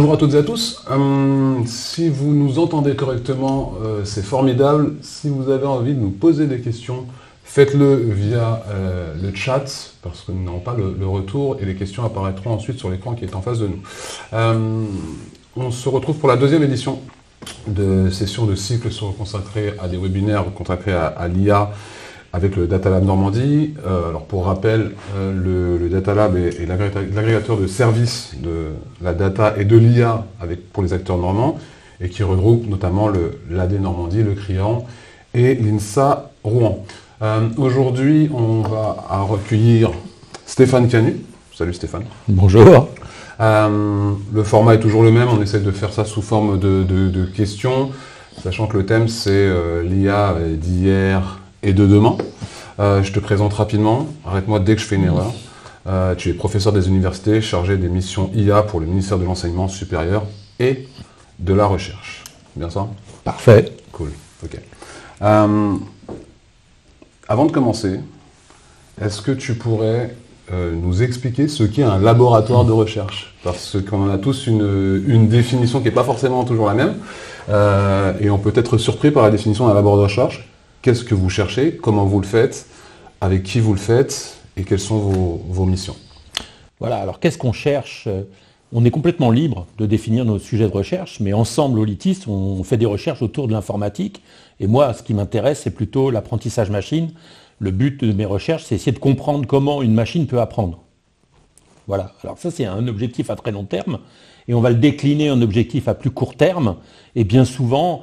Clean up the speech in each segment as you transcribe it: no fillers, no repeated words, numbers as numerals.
Bonjour à toutes et à tous. Si vous nous entendez correctement, c'est formidable. Si vous avez envie de nous poser des questions, faites-le via le chat, parce que nous n'avons pas le retour, et les questions apparaîtront ensuite sur l'écran qui est en face de nous. On se retrouve pour la deuxième édition de session de cycle consacrée à des webinaires consacrés à l'IA, avec le Data Lab Normandie. Alors pour rappel, le Data Lab est l'agrégateur de services de la data et de l'IA pour les acteurs normands, et qui regroupe notamment l'AD Normandie, le CRIAN et l'INSA Rouen. Aujourd'hui, on va recueillir Stéphane Canu. Salut Stéphane. Bonjour. Le format est toujours le même, on essaie de faire ça sous forme de questions, sachant que le thème c'est l'IA d'hier et de demain. Je te présente rapidement, arrête-moi dès que je fais une erreur. Tu es professeur des universités, chargé des missions IA pour le ministère de l'Enseignement supérieur et de la Recherche. Bien ça? Parfait. Cool, ok. Avant de commencer, est-ce que tu pourrais nous expliquer ce qu'est un laboratoire de recherche? Parce qu'on en a tous une définition qui n'est pas forcément toujours la même, et on peut être surpris par la définition d'un laboratoire de recherche. Qu'est-ce que vous cherchez? Comment vous le faites? Avec qui vous le faites? Et quelles sont vos missions? Voilà, alors qu'est-ce qu'on cherche? On est complètement libre de définir nos sujets de recherche, mais ensemble, au LITIS, on fait des recherches autour de l'informatique. Et moi, ce qui m'intéresse, c'est plutôt l'apprentissage machine. Le but de mes recherches, c'est essayer de comprendre comment une machine peut apprendre. Voilà, alors ça, c'est un objectif à très long terme. Et on va le décliner en objectif à plus court terme. Et bien souvent,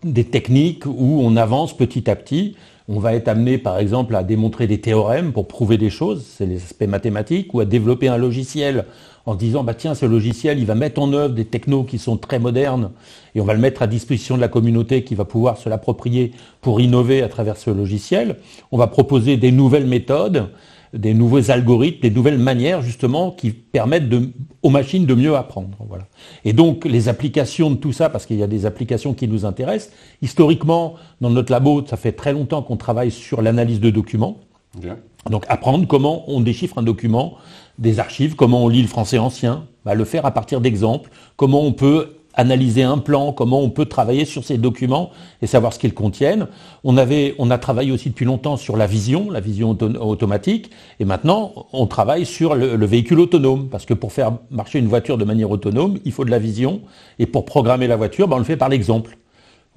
des techniques où on avance petit à petit. On va être amené, par exemple, à démontrer des théorèmes pour prouver des choses, c'est les aspects mathématiques, ou à développer un logiciel en se disant, bah tiens, ce logiciel, il va mettre en œuvre des technos qui sont très modernes, et on va le mettre à disposition de la communauté qui va pouvoir se l'approprier pour innover à travers ce logiciel. On va proposer des nouvelles méthodes, des nouveaux algorithmes, des nouvelles manières justement qui permettent aux machines de mieux apprendre. Voilà. Et donc les applications de tout ça, parce qu'il y a des applications qui nous intéressent, historiquement, dans notre labo, ça fait très longtemps qu'on travaille sur l'analyse de documents. Bien. Donc apprendre comment on déchiffre un document, des archives, comment on lit le français ancien, le faire à partir d'exemples, comment on peut analyser un plan, comment on peut travailler sur ces documents et savoir ce qu'ils contiennent. On a travaillé aussi depuis longtemps sur la vision automatique, et maintenant on travaille sur le véhicule autonome, parce que pour faire marcher une voiture de manière autonome, il faut de la vision, et pour programmer la voiture, on le fait par l'exemple.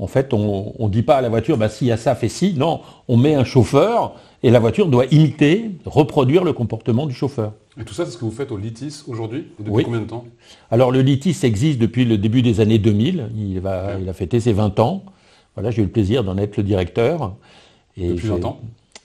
En fait, on ne dit pas à la voiture, s'il y a ça, fais ci. Non, on met un chauffeur, et la voiture doit imiter, reproduire le comportement du chauffeur. Et tout ça, c'est ce que vous faites au LITIS aujourd'hui? Et depuis combien de temps? Alors le LITIS existe depuis le début des années 2000. Il a fêté ses 20 ans. Voilà, j'ai eu le plaisir d'en être le directeur. Et depuis 20 ans?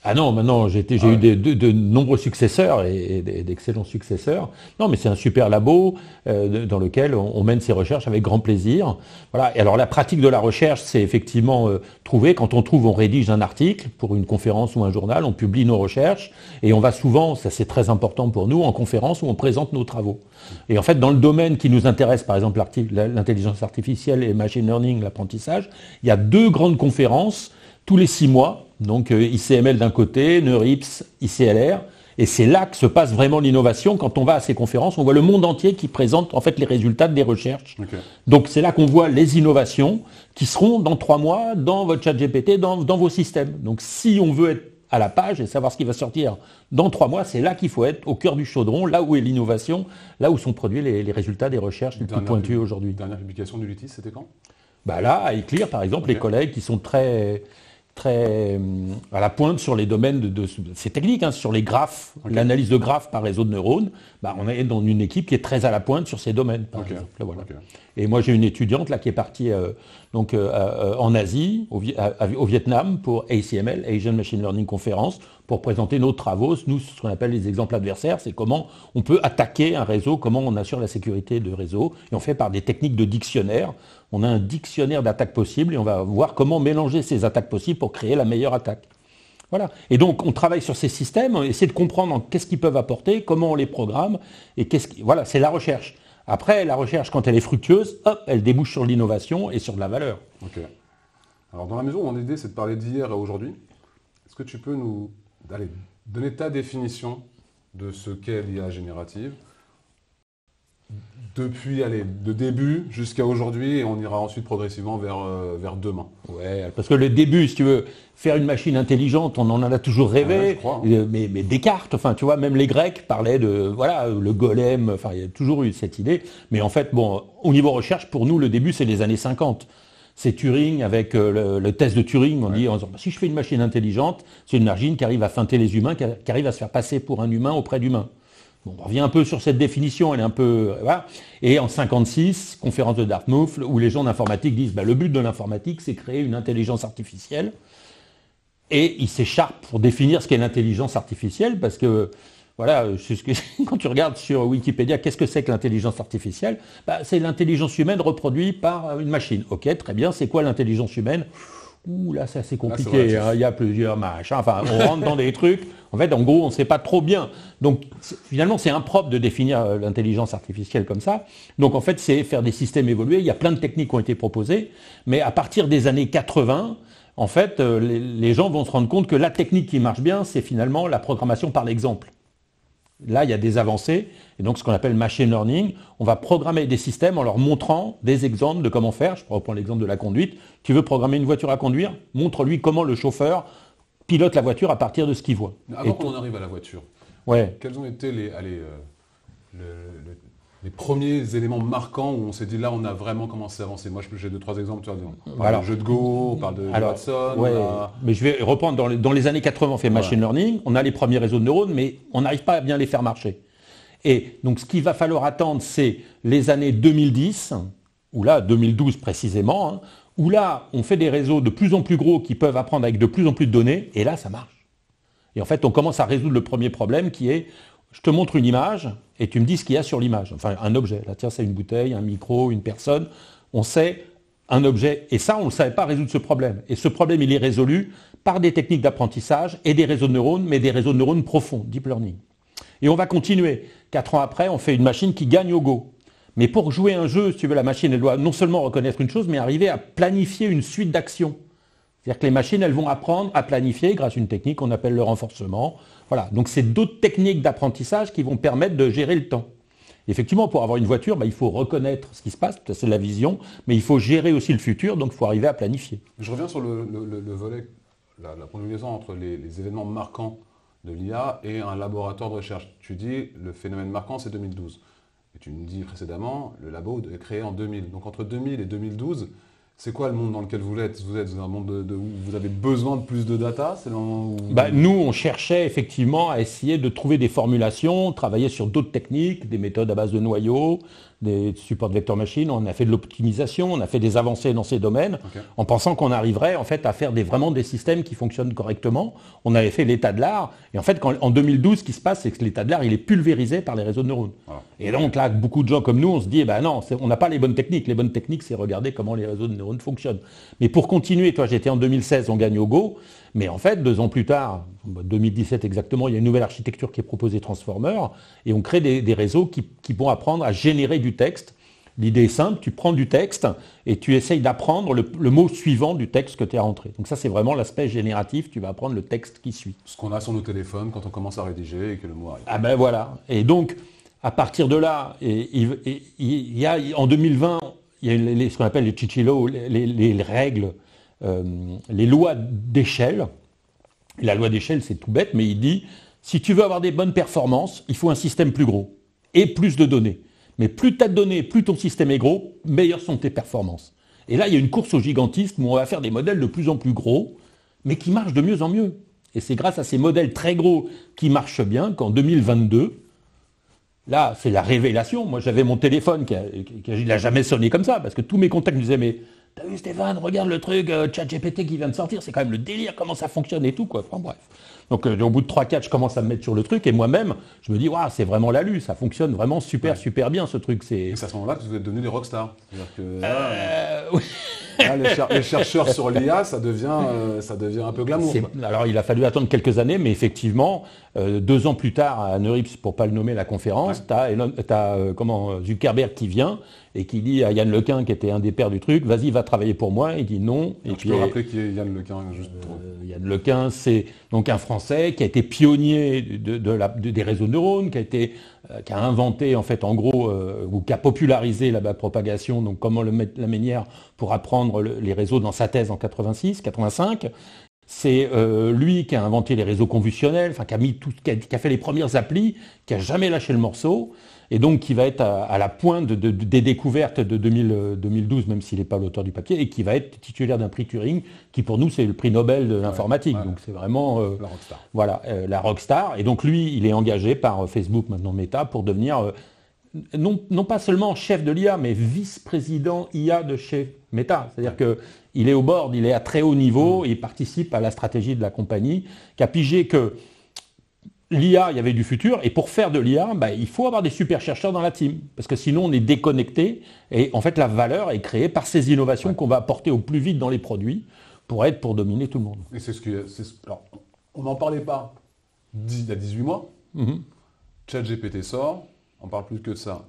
Ah non, maintenant j'ai eu de nombreux successeurs et d'excellents successeurs. Non, mais c'est un super labo dans lequel on mène ses recherches avec grand plaisir. Voilà. Et alors la pratique de la recherche, c'est effectivement trouver. Quand on trouve, on rédige un article pour une conférence ou un journal, on publie nos recherches et on va souvent, ça c'est très important pour nous, en conférence où on présente nos travaux. Et en fait, dans le domaine qui nous intéresse, par exemple l'intelligence artificielle et machine learning, l'apprentissage, il y a 2 grandes conférences tous les 6 mois. Donc ICML d'un côté, NeurIPS, ICLR, et c'est là que se passe vraiment l'innovation. Quand on va à ces conférences, on voit le monde entier qui présente en fait les résultats des recherches. Okay. Donc c'est là qu'on voit les innovations qui seront dans 3 mois dans votre chat GPT, dans vos systèmes. Donc si on veut être à la page et savoir ce qui va sortir dans 3 mois, c'est là qu'il faut être au cœur du chaudron, là où est l'innovation, là où sont produits les résultats des recherches les plus pointues aujourd'hui. Dernière publication du LITIS, c'était quand? Là, à ECLIR par exemple, les collègues qui sont très à la pointe sur les domaines de ces techniques, sur les graphes, l'analyse de graphes par réseau de neurones. On est dans une équipe qui est très à la pointe sur ces domaines, par exemple. Voilà. Et moi, j'ai une étudiante là qui est partie en Asie, au Vietnam, pour ACML, Asian Machine Learning Conference, pour présenter nos travaux. Nous, ce qu'on appelle les exemples adversaires, c'est comment on peut attaquer un réseau, comment on assure la sécurité de réseau. Et on fait par des techniques de dictionnaire. On a un dictionnaire d'attaques possibles et on va voir comment mélanger ces attaques possibles pour créer la meilleure attaque. Voilà. Et donc, on travaille sur ces systèmes, on essaie de comprendre qu'est-ce qu'ils peuvent apporter, comment on les programme, et voilà, c'est la recherche. Après, la recherche, quand elle est fructueuse, elle débouche sur l'innovation et sur de la valeur. Ok. Alors, dans la mesure où mon idée, c'est de parler d'hier à aujourd'hui, est-ce que tu peux nous donner ta définition de ce qu'est l'IA générative depuis de début jusqu'à aujourd'hui, et on ira ensuite progressivement vers demain. Ouais, parce que le début, si tu veux, faire une machine intelligente, on en a toujours rêvé, Ouais, je crois, hein. mais Descartes, enfin, tu vois, même les Grecs parlaient de, voilà, le golem, enfin, il y a toujours eu cette idée. Mais en fait, bon, au niveau recherche, pour nous, le début, c'est les années 50. C'est Turing avec le test de Turing. On dit, en disant, si je fais une machine intelligente, c'est une machine qui arrive à feinter les humains, qui arrive à se faire passer pour un humain auprès d'humains. Bon, on revient un peu sur cette définition, elle est un peu... Voilà. Et en 56, conférence de Dartmouth, où les gens d'informatique disent le but de l'informatique, c'est créer une intelligence artificielle. Et ils s'écharpent pour définir ce qu'est l'intelligence artificielle, parce que, voilà, quand tu regardes sur Wikipédia, qu'est-ce que c'est que l'intelligence artificielle ? C'est l'intelligence humaine reproduite par une machine. Ok, très bien, c'est quoi l'intelligence humaine ? Ouh, là, c'est assez compliqué, hein. Il y a plusieurs machins, enfin, on rentre dans des trucs. En fait, en gros, on ne sait pas trop bien. Donc, finalement, c'est impropre de définir l'intelligence artificielle comme ça. Donc, en fait, c'est faire des systèmes évolués. Il y a plein de techniques qui ont été proposées. Mais à partir des années 80, en fait, les gens vont se rendre compte que la technique qui marche bien, c'est finalement la programmation par l'exemple. Là, il y a des avancées, et donc ce qu'on appelle machine learning, on va programmer des systèmes en leur montrant des exemples de comment faire. Je reprends l'exemple de la conduite. Tu veux programmer une voiture à conduire ? Montre-lui comment le chauffeur pilote la voiture à partir de ce qu'il voit. Avant qu'on en arrive à la voiture, ouais. Quels ont été les premiers éléments marquants où on s'est dit là on a vraiment commencé à avancer? Moi j'ai 2-3 exemples, tu vois, on parle de jeu de Go, on parle de Watson. Ouais, mais je vais reprendre, dans les années 80 on fait machine learning, on a les premiers réseaux de neurones, mais on n'arrive pas à bien les faire marcher. Et donc ce qu'il va falloir attendre, c'est les années 2010, ou là 2012 précisément, hein, où là on fait des réseaux de plus en plus gros qui peuvent apprendre avec de plus en plus de données, et là ça marche. Et en fait on commence à résoudre le premier problème qui est, je te montre une image et tu me dis ce qu'il y a sur l'image. Enfin, un objet. Là, tiens, c'est une bouteille, un micro, une personne. On sait un objet. Et ça, on ne savait pas résoudre ce problème. Et ce problème, il est résolu par des techniques d'apprentissage et des réseaux de neurones, mais des réseaux de neurones profonds, deep learning. Et on va continuer. 4 ans après, on fait une machine qui gagne au Go. Mais pour jouer un jeu, si tu veux, la machine, elle doit non seulement reconnaître une chose, mais arriver à planifier une suite d'actions. C'est-à-dire que les machines, elles vont apprendre à planifier grâce à une technique qu'on appelle le renforcement. Voilà. Donc c'est d'autres techniques d'apprentissage qui vont permettre de gérer le temps. Effectivement, pour avoir une voiture, il faut reconnaître ce qui se passe, c'est la vision, mais il faut gérer aussi le futur, donc il faut arriver à planifier. Je reviens sur le volet, la combinaison entre les événements marquants de l'IA et un laboratoire de recherche. Tu dis le phénomène marquant, c'est 2012. Et tu me dis précédemment, le labo est créé en 2000. Donc entre 2000 et 2012, c'est quoi le monde dans lequel vous êtes? Vous êtes dans un monde où vous avez besoin de plus de data? C'est le moment où... Nous, on cherchait effectivement à essayer de trouver des formulations, travailler sur d'autres techniques, des méthodes à base de noyaux, des supports de vector machine. On a fait de l'optimisation, on a fait des avancées dans ces domaines, en pensant qu'on arriverait en fait à faire vraiment des systèmes qui fonctionnent correctement. On avait fait l'état de l'art, et en fait, en 2012, ce qui se passe, c'est que l'état de l'art, il est pulvérisé par les réseaux de neurones. Voilà. Et donc là, beaucoup de gens comme nous, on se dit, non, on n'a pas les bonnes techniques. Les bonnes techniques, c'est regarder comment les réseaux de neurones fonctionnent. Mais pour continuer, toi, j'étais en 2016, on gagne au Go, mais en fait, 2 ans plus tard, 2017 exactement, il y a une nouvelle architecture qui est proposée, Transformer, et on crée des réseaux qui vont apprendre à générer du texte. L'idée est simple, tu prends du texte et tu essayes d'apprendre le mot suivant du texte que tu as rentré. Donc ça, c'est vraiment l'aspect génératif, tu vas apprendre le texte qui suit. Ce qu'on a sur nos téléphones quand on commence à rédiger et que le mot arrive. Ah ben voilà. Et donc, à partir de là, il y a, en 2020, il y a ce qu'on appelle les Chichilo, les règles, les lois d'échelle. La loi d'échelle, c'est tout bête, mais il dit, si tu veux avoir des bonnes performances, il faut un système plus gros et plus de données. Mais plus tu as de données, plus ton système est gros, meilleures sont tes performances. Et là, il y a une course au gigantisme où on va faire des modèles de plus en plus gros, mais qui marchent de mieux en mieux. Et c'est grâce à ces modèles très gros qui marchent bien qu'en 2022, là, c'est la révélation. Moi, j'avais mon téléphone il n'a jamais sonné comme ça, parce que tous mes contacts me disaient, mais t'as vu Stéphane, regarde le truc ChatGPT qui vient de sortir, c'est quand même le délire, comment ça fonctionne et tout, quoi. Enfin bref. Donc au bout de 3-4, je commence à me mettre sur le truc, et moi-même, je me dis, waouh, c'est vraiment l'alu, ça fonctionne vraiment super bien ce truc. Et c'est à ce moment-là que vous êtes devenus des rockstars. C'est-à-dire que là, les chercheurs sur l'IA, ça devient un peu glamour. Alors il a fallu attendre quelques années, mais effectivement, 2 ans plus tard, à Neurips, pour ne pas le nommer la conférence, tu as Zuckerberg qui vient et qui dit à Yann Lequin, qui était un des pères du truc, vas-y, va va travailler pour moi? Il dit non. Et puis, tu peux rappeler qui est Yann Lequin juste pour... Yann Lequin, c'est donc un Français qui a été pionnier des réseaux de neurones, qui a inventé en fait en gros, ou qui a popularisé la backpropagation, donc comment la manière pour apprendre les réseaux dans sa thèse en 85. C'est lui qui a inventé les réseaux conventionnels, enfin qui a fait les premières applis, qui a jamais lâché le morceau, et donc qui va être à la pointe des découvertes de 2012, même s'il n'est pas l'auteur du papier, et qui va être titulaire d'un prix Turing, qui pour nous c'est le prix Nobel de l'informatique. Ouais. Donc c'est vraiment la rockstar. Voilà, la rockstar. Et donc lui, il est engagé par Facebook, maintenant Meta, pour devenir non pas seulement chef de l'IA, mais vice-président IA de chez Meta. C'est-à-dire qu'il est au board, il est à très haut niveau, et il participe à la stratégie de la compagnie, qui a pigé que l'IA, il y avait du futur, et pour faire de l'IA, il faut avoir des super chercheurs dans la team, parce que sinon on est déconnecté, et en fait la valeur est créée par ces innovations qu'on va apporter au plus vite dans les produits, pour dominer tout le monde. Et c'est alors, on n'en parlait pas il y a 18 mois, ChatGPT sort, on parle plus que de ça.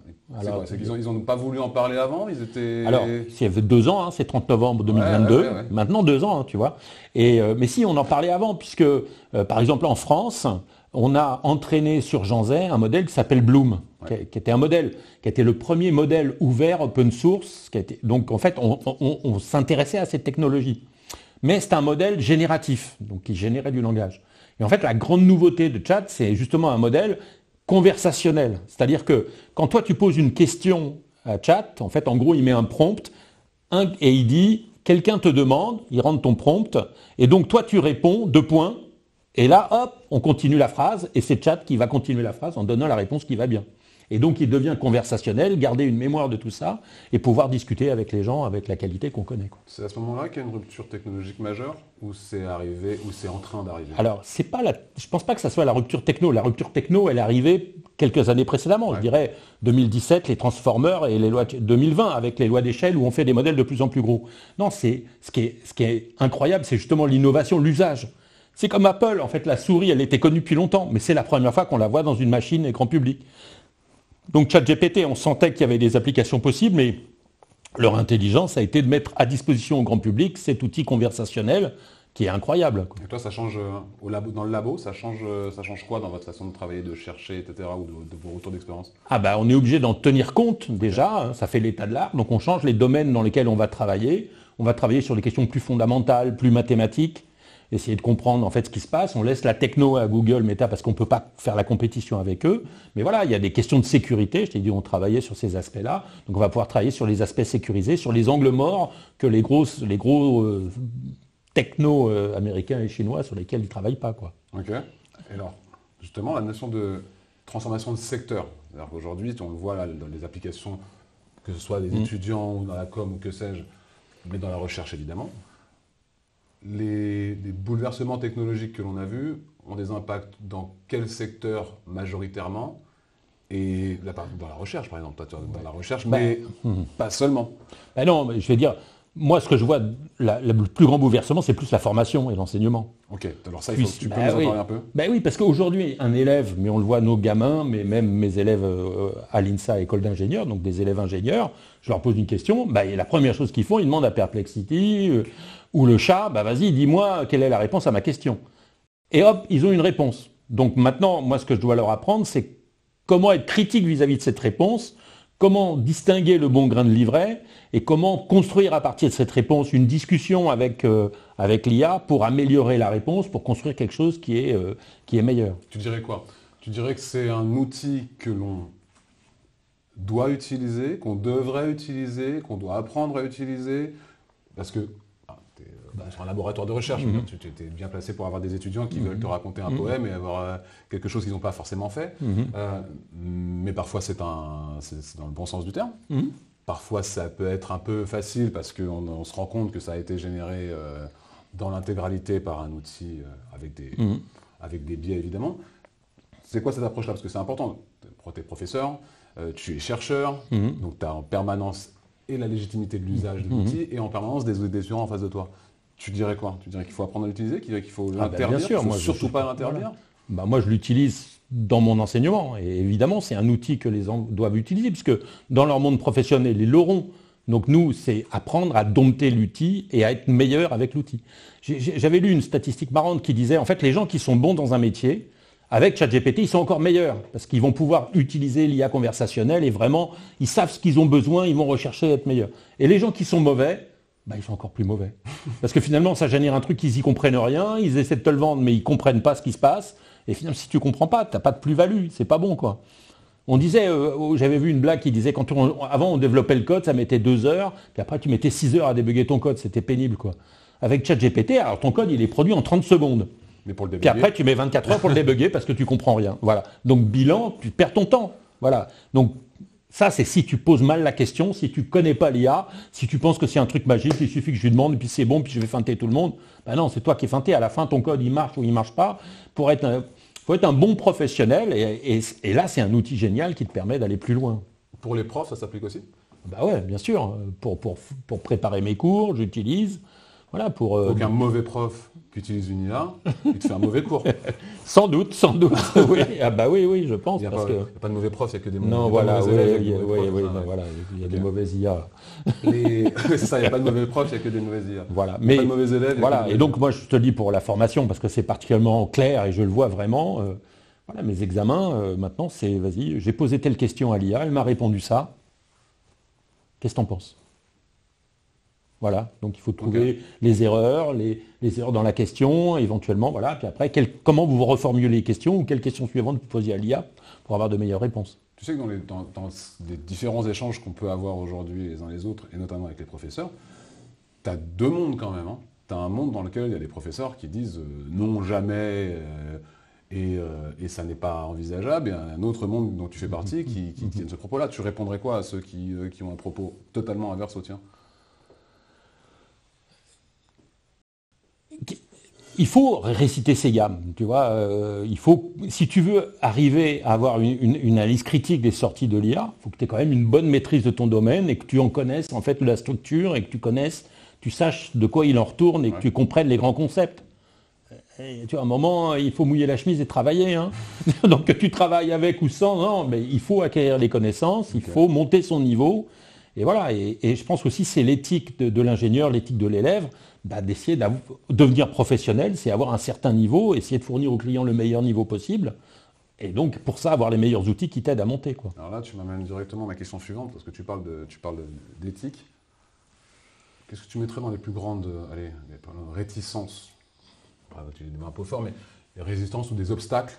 C'est qu'ils n'ont pas voulu en parler avant, ils étaient... Alors, il y avait 2 ans, c'est 30 novembre 2022, ouais. Maintenant 2 ans, tu vois. Mais si, on en parlait avant, puisque, par exemple, en France, on a entraîné sur Jean Zay un modèle qui s'appelle Bloom, qui était un modèle, qui était le premier modèle ouvert, open source. Donc, en fait, on s'intéressait à cette technologie. Mais c'est un modèle génératif, donc qui générait du langage. Et en fait, la grande nouveauté de Chat, c'est justement un modèle conversationnel. C'est-à-dire que quand toi, tu poses une question à Chat, en fait, en gros, il met un prompt et il dit, quelqu'un te demande, il rentre ton prompt, et donc toi, tu réponds, 2 points, et là, hop, on continue la phrase, et c'est Chat qui va continuer la phrase en donnant la réponse qui va bien. Et donc, il devient conversationnel, garder une mémoire de tout ça, et pouvoir discuter avec les gens avec la qualité qu'on connaît. C'est à ce moment-là qu'il y a une rupture technologique majeure, ou c'est arrivé, ou c'est en train d'arriver? Alors, je ne pense pas que ça soit la rupture techno. La rupture techno, elle est arrivée quelques années précédemment. Je dirais 2017, les Transformers, et les lois 2020, avec les lois d'échelle, où on fait des modèles de plus en plus gros. Non, ce qui est incroyable, c'est justement l'innovation, l'usage. C'est comme Apple, en fait, la souris, elle était connue depuis longtemps, mais c'est la première fois qu'on la voit dans une machine grand public. Donc ChatGPT, on sentait qu'il y avait des applications possibles, mais leur intelligence a été de mettre à disposition au grand public cet outil conversationnel qui est incroyable. Et toi, ça change dans le labo, ça change quoi dans votre façon de travailler, de chercher, etc., ou de vos retours d'expérience? On est obligé d'en tenir compte déjà, ça fait l'état de l'art, donc on change les domaines dans lesquels on va travailler. On va travailler sur des questions plus fondamentales, plus mathématiques, essayer de comprendre en fait ce qui se passe. On laisse la techno à Google, Meta, parce qu'on ne peut pas faire la compétition avec eux. Mais voilà, il y a des questions de sécurité. Je t'ai dit, on travaillait sur ces aspects-là. Donc on va pouvoir travailler sur les aspects sécurisés, sur les angles morts que les gros techno américains et chinois sur lesquels ils ne travaillent pas, quoi. Ok. Et alors, justement, la notion de transformation de secteur. C'est-à-dire qu'aujourd'hui, on le voit là, dans les applications, que ce soit des étudiants ou dans la com ou que sais-je, mais dans la recherche évidemment. Les bouleversements technologiques que l'on a vus ont des impacts dans quel secteur majoritairement? Et là, dans la recherche, par exemple, dans la recherche, mais pas seulement. Non, mais je vais dire, moi, ce que je vois, le plus grand bouleversement, c'est plus la formation et l'enseignement. Ok, alors ça, il faut que tu peux nous en parler un peu. Oui, parce qu'aujourd'hui, un élève, mais on le voit, nos gamins, mais même mes élèves à l'INSA, école d'ingénieurs, donc des élèves ingénieurs, je leur pose une question, la première chose qu'ils font, ils demandent à Perplexity ou le chat, vas-y, dis-moi quelle est la réponse à ma question. Et hop, ils ont une réponse. Donc maintenant, moi, ce que je dois leur apprendre, c'est comment être critique vis-à-vis de cette réponse, comment distinguer le bon grain de livret et comment construire à partir de cette réponse une discussion avec l'IA pour améliorer la réponse, pour construire quelque chose qui est meilleur. Tu dirais quoi? Tu dirais que c'est un outil que l'on doit utiliser, qu'on devrait utiliser, qu'on doit apprendre à utiliser, parce que tu es sur un laboratoire de recherche, tu es bien placé pour avoir des étudiants qui veulent te raconter un poème et avoir quelque chose qu'ils n'ont pas forcément fait. Mais parfois, c'est dans le bon sens du terme. Parfois, ça peut être un peu facile parce qu'on se rend compte que ça a été généré dans l'intégralité par un outil avec des biais, évidemment. C'est quoi cette approche-là? Parce que c'est important. Tu es professeur, tu es chercheur, donc tu as en permanence et la légitimité de l'usage de l'outil et en permanence des étudiants en face de toi. Tu dirais quoi? Tu dirais qu'il faut apprendre à l'utiliser, qu'il faut l'interdire, qu'il ne faut surtout pas l'interdire? Moi, je l'utilise dans mon enseignement. Et évidemment, c'est un outil que les gens doivent utiliser, puisque dans leur monde professionnel, ils l'auront. Donc nous, c'est apprendre à dompter l'outil et à être meilleur avec l'outil. J'avais lu une statistique marrante qui disait, en fait, les gens qui sont bons dans un métier, avec ChatGPT, ils sont encore meilleurs, parce qu'ils vont pouvoir utiliser l'IA conversationnelle et vraiment, ils savent ce qu'ils ont besoin, ils vont rechercher à être meilleurs. Et les gens qui sont mauvais, ils sont encore plus mauvais. Parce que finalement, ça génère un truc qu'ils y comprennent rien, ils essaient de te le vendre, mais ils comprennent pas ce qui se passe. Et finalement, si tu comprends pas, t'as pas de plus-value, c'est pas bon, quoi. On disait, j'avais vu une blague qui disait, avant on développait le code, ça mettait 2 heures, puis après tu mettais 6 heures à débugger ton code, c'était pénible, quoi. Avec ChatGPT, alors ton code, il est produit en 30 secondes. Mais pour le Puis débugger. après, tu mets 24 heures pour le débugger parce que tu comprends rien. Voilà. Donc, bilan, tu perds ton temps. Voilà. Donc, ça, c'est si tu poses mal la question, si tu connais pas l'IA, si tu penses que c'est un truc magique, il suffit que je lui demande, et puis c'est bon, puis je vais feinter tout le monde. Ben non, c'est toi qui es feinté. À la fin, ton code, il marche ou il marche pas. Faut être un bon professionnel. Et là, c'est un outil génial qui te permet d'aller plus loin. Pour les profs, ça s'applique aussi? Bah ouais, bien sûr. Pour préparer mes cours, j'utilise. Voilà, Donc un mauvais prof qui utilise une IA, il te fait un mauvais cours. Sans doute. Oui. Ah bah oui, je pense. Il n'y a, parce que... pas de mauvais prof, il n'y a que des Non, mauvais élèves. il y a des mauvaises IA. C'est ça, il n'y a pas de mauvais prof, il n'y a que des mauvaises IA. Voilà, Il n'y a pas de mauvais élèves. Voilà, et donc moi je te le dis pour la formation, parce que c'est particulièrement clair et je le vois vraiment. Voilà, mes examens, maintenant, c'est vas-y, j'ai posé telle question à l'IA, elle m'a répondu ça. Qu'est-ce que t'en penses? Voilà, donc il faut trouver les erreurs dans la question, éventuellement, voilà. Puis après, comment vous reformulez les questions ou quelles questions suivantes vous posez à l'IA pour avoir de meilleures réponses. Tu sais que dans les différents échanges qu'on peut avoir aujourd'hui les uns les autres, et notamment avec les professeurs, tu as 2 mondes quand même. Hein. Tu as un monde dans lequel il y a des professeurs qui disent non, jamais, et ça n'est pas envisageable, et un autre monde dont tu fais partie qui tiennent ce propos-là. Tu répondrais quoi à ceux qui ont un propos totalement inverse au tien? Il faut réciter ses gammes, tu vois. Il faut, si tu veux arriver à avoir une analyse critique des sorties de l'IA, il faut que tu aies quand même une bonne maîtrise de ton domaine et que tu en connaisses en fait la structure et que tu saches de quoi il en retourne et que tu comprennes les grands concepts. Et, tu vois, à un moment, il faut mouiller la chemise et travailler. Hein. Donc que tu travailles avec ou sans, non, mais il faut acquérir les connaissances, il faut monter son niveau. Et voilà, et je pense aussi c'est l'éthique de l'ingénieur, l'éthique de l'élève, d'essayer de devenir professionnel, c'est avoir un certain niveau, essayer de fournir au client le meilleur niveau possible, et donc pour ça avoir les meilleurs outils qui t'aident à monter, quoi. Alors là, tu m'amènes directement à ma question suivante, parce que tu parles d'éthique. Qu'est-ce que tu mettrais dans les plus grandes réticences? Tu es un peu fort, mais des résistances ou des obstacles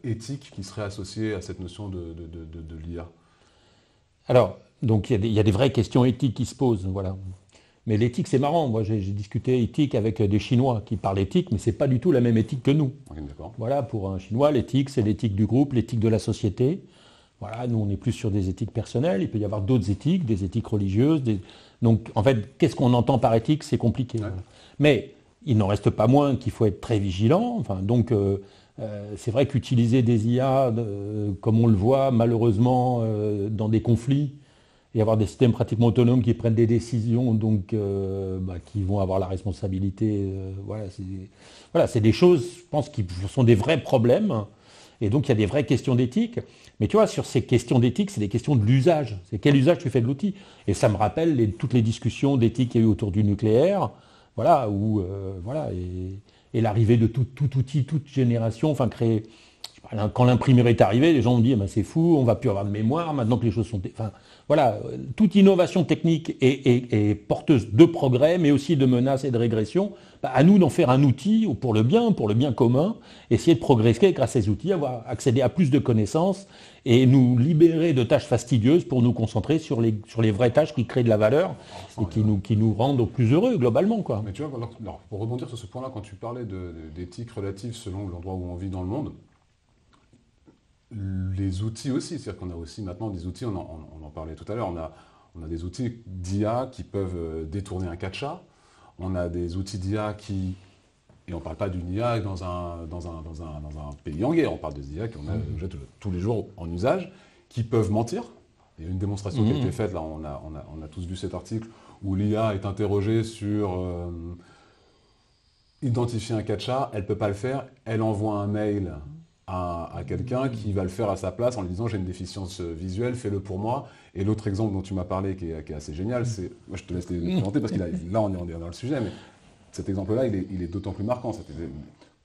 éthiques qui seraient associés à cette notion de l'IA? Alors, donc il y a des vraies questions éthiques qui se posent, voilà. Mais l'éthique, c'est marrant. Moi, j'ai discuté éthique avec des Chinois qui parlent éthique, mais c'est pas du tout la même éthique que nous. Okay, d'accord. Voilà, pour un Chinois, l'éthique, c'est l'éthique du groupe, l'éthique de la société. Voilà, nous, on est plus sur des éthiques personnelles. Il peut y avoir d'autres éthiques, des éthiques religieuses. Donc, en fait, qu'est-ce qu'on entend par éthique? C'est compliqué. Ouais. Voilà. Mais il n'en reste pas moins qu'il faut être très vigilant. Enfin, donc, c'est vrai qu'utiliser des IA, comme on le voit malheureusement dans des conflits, et avoir des systèmes pratiquement autonomes qui prennent des décisions, donc qui vont avoir la responsabilité. Voilà, c'est des choses, je pense, qui sont des vrais problèmes. Et donc, il y a des vraies questions d'éthique. Mais tu vois, sur ces questions d'éthique, c'est des questions de l'usage. C'est quel usage tu fais de l'outil. Et ça me rappelle toutes les discussions d'éthique qu'il y a eu autour du nucléaire. Voilà, et l'arrivée de tout outil, toute génération, enfin, créer... Quand l'imprimerie est arrivée, les gens ont dit c'est fou, on ne va plus avoir de mémoire, maintenant que les choses sont... Enfin, voilà, toute innovation technique est porteuse de progrès, mais aussi de menaces et de régression. À nous d'en faire un outil pour le bien commun, essayer de progresser grâce à ces outils, avoir accédé à plus de connaissances et nous libérer de tâches fastidieuses pour nous concentrer sur les vraies tâches qui créent de la valeur et qui nous rendent plus heureux globalement, quoi. Mais tu vois, alors, pour rebondir sur ce point-là, quand tu parlais d'éthique relative selon l'endroit où on vit dans le monde, les outils aussi, c'est-à-dire qu'on a aussi maintenant des outils, on en parlait tout à l'heure, on a des outils d'IA qui peuvent détourner un CAPTCHA, on a des outils d'IA qui, et on ne parle pas d'une IA dans un pays en guerre, on parle des IA qu'on a tous les jours en usage, qui peuvent mentir. Il y a une démonstration qui a été faite, là on a tous vu cet article, où l'IA est interrogée sur identifier un CAPTCHA, elle ne peut pas le faire, elle envoie un mail à quelqu'un qui va le faire à sa place en lui disant j'ai une déficience visuelle, fais-le pour moi. Et l'autre exemple dont tu m'as parlé qui est assez génial, c'est, moi je te laisse les présenter parce que là on est dans le sujet, mais cet exemple-là il est d'autant plus marquant.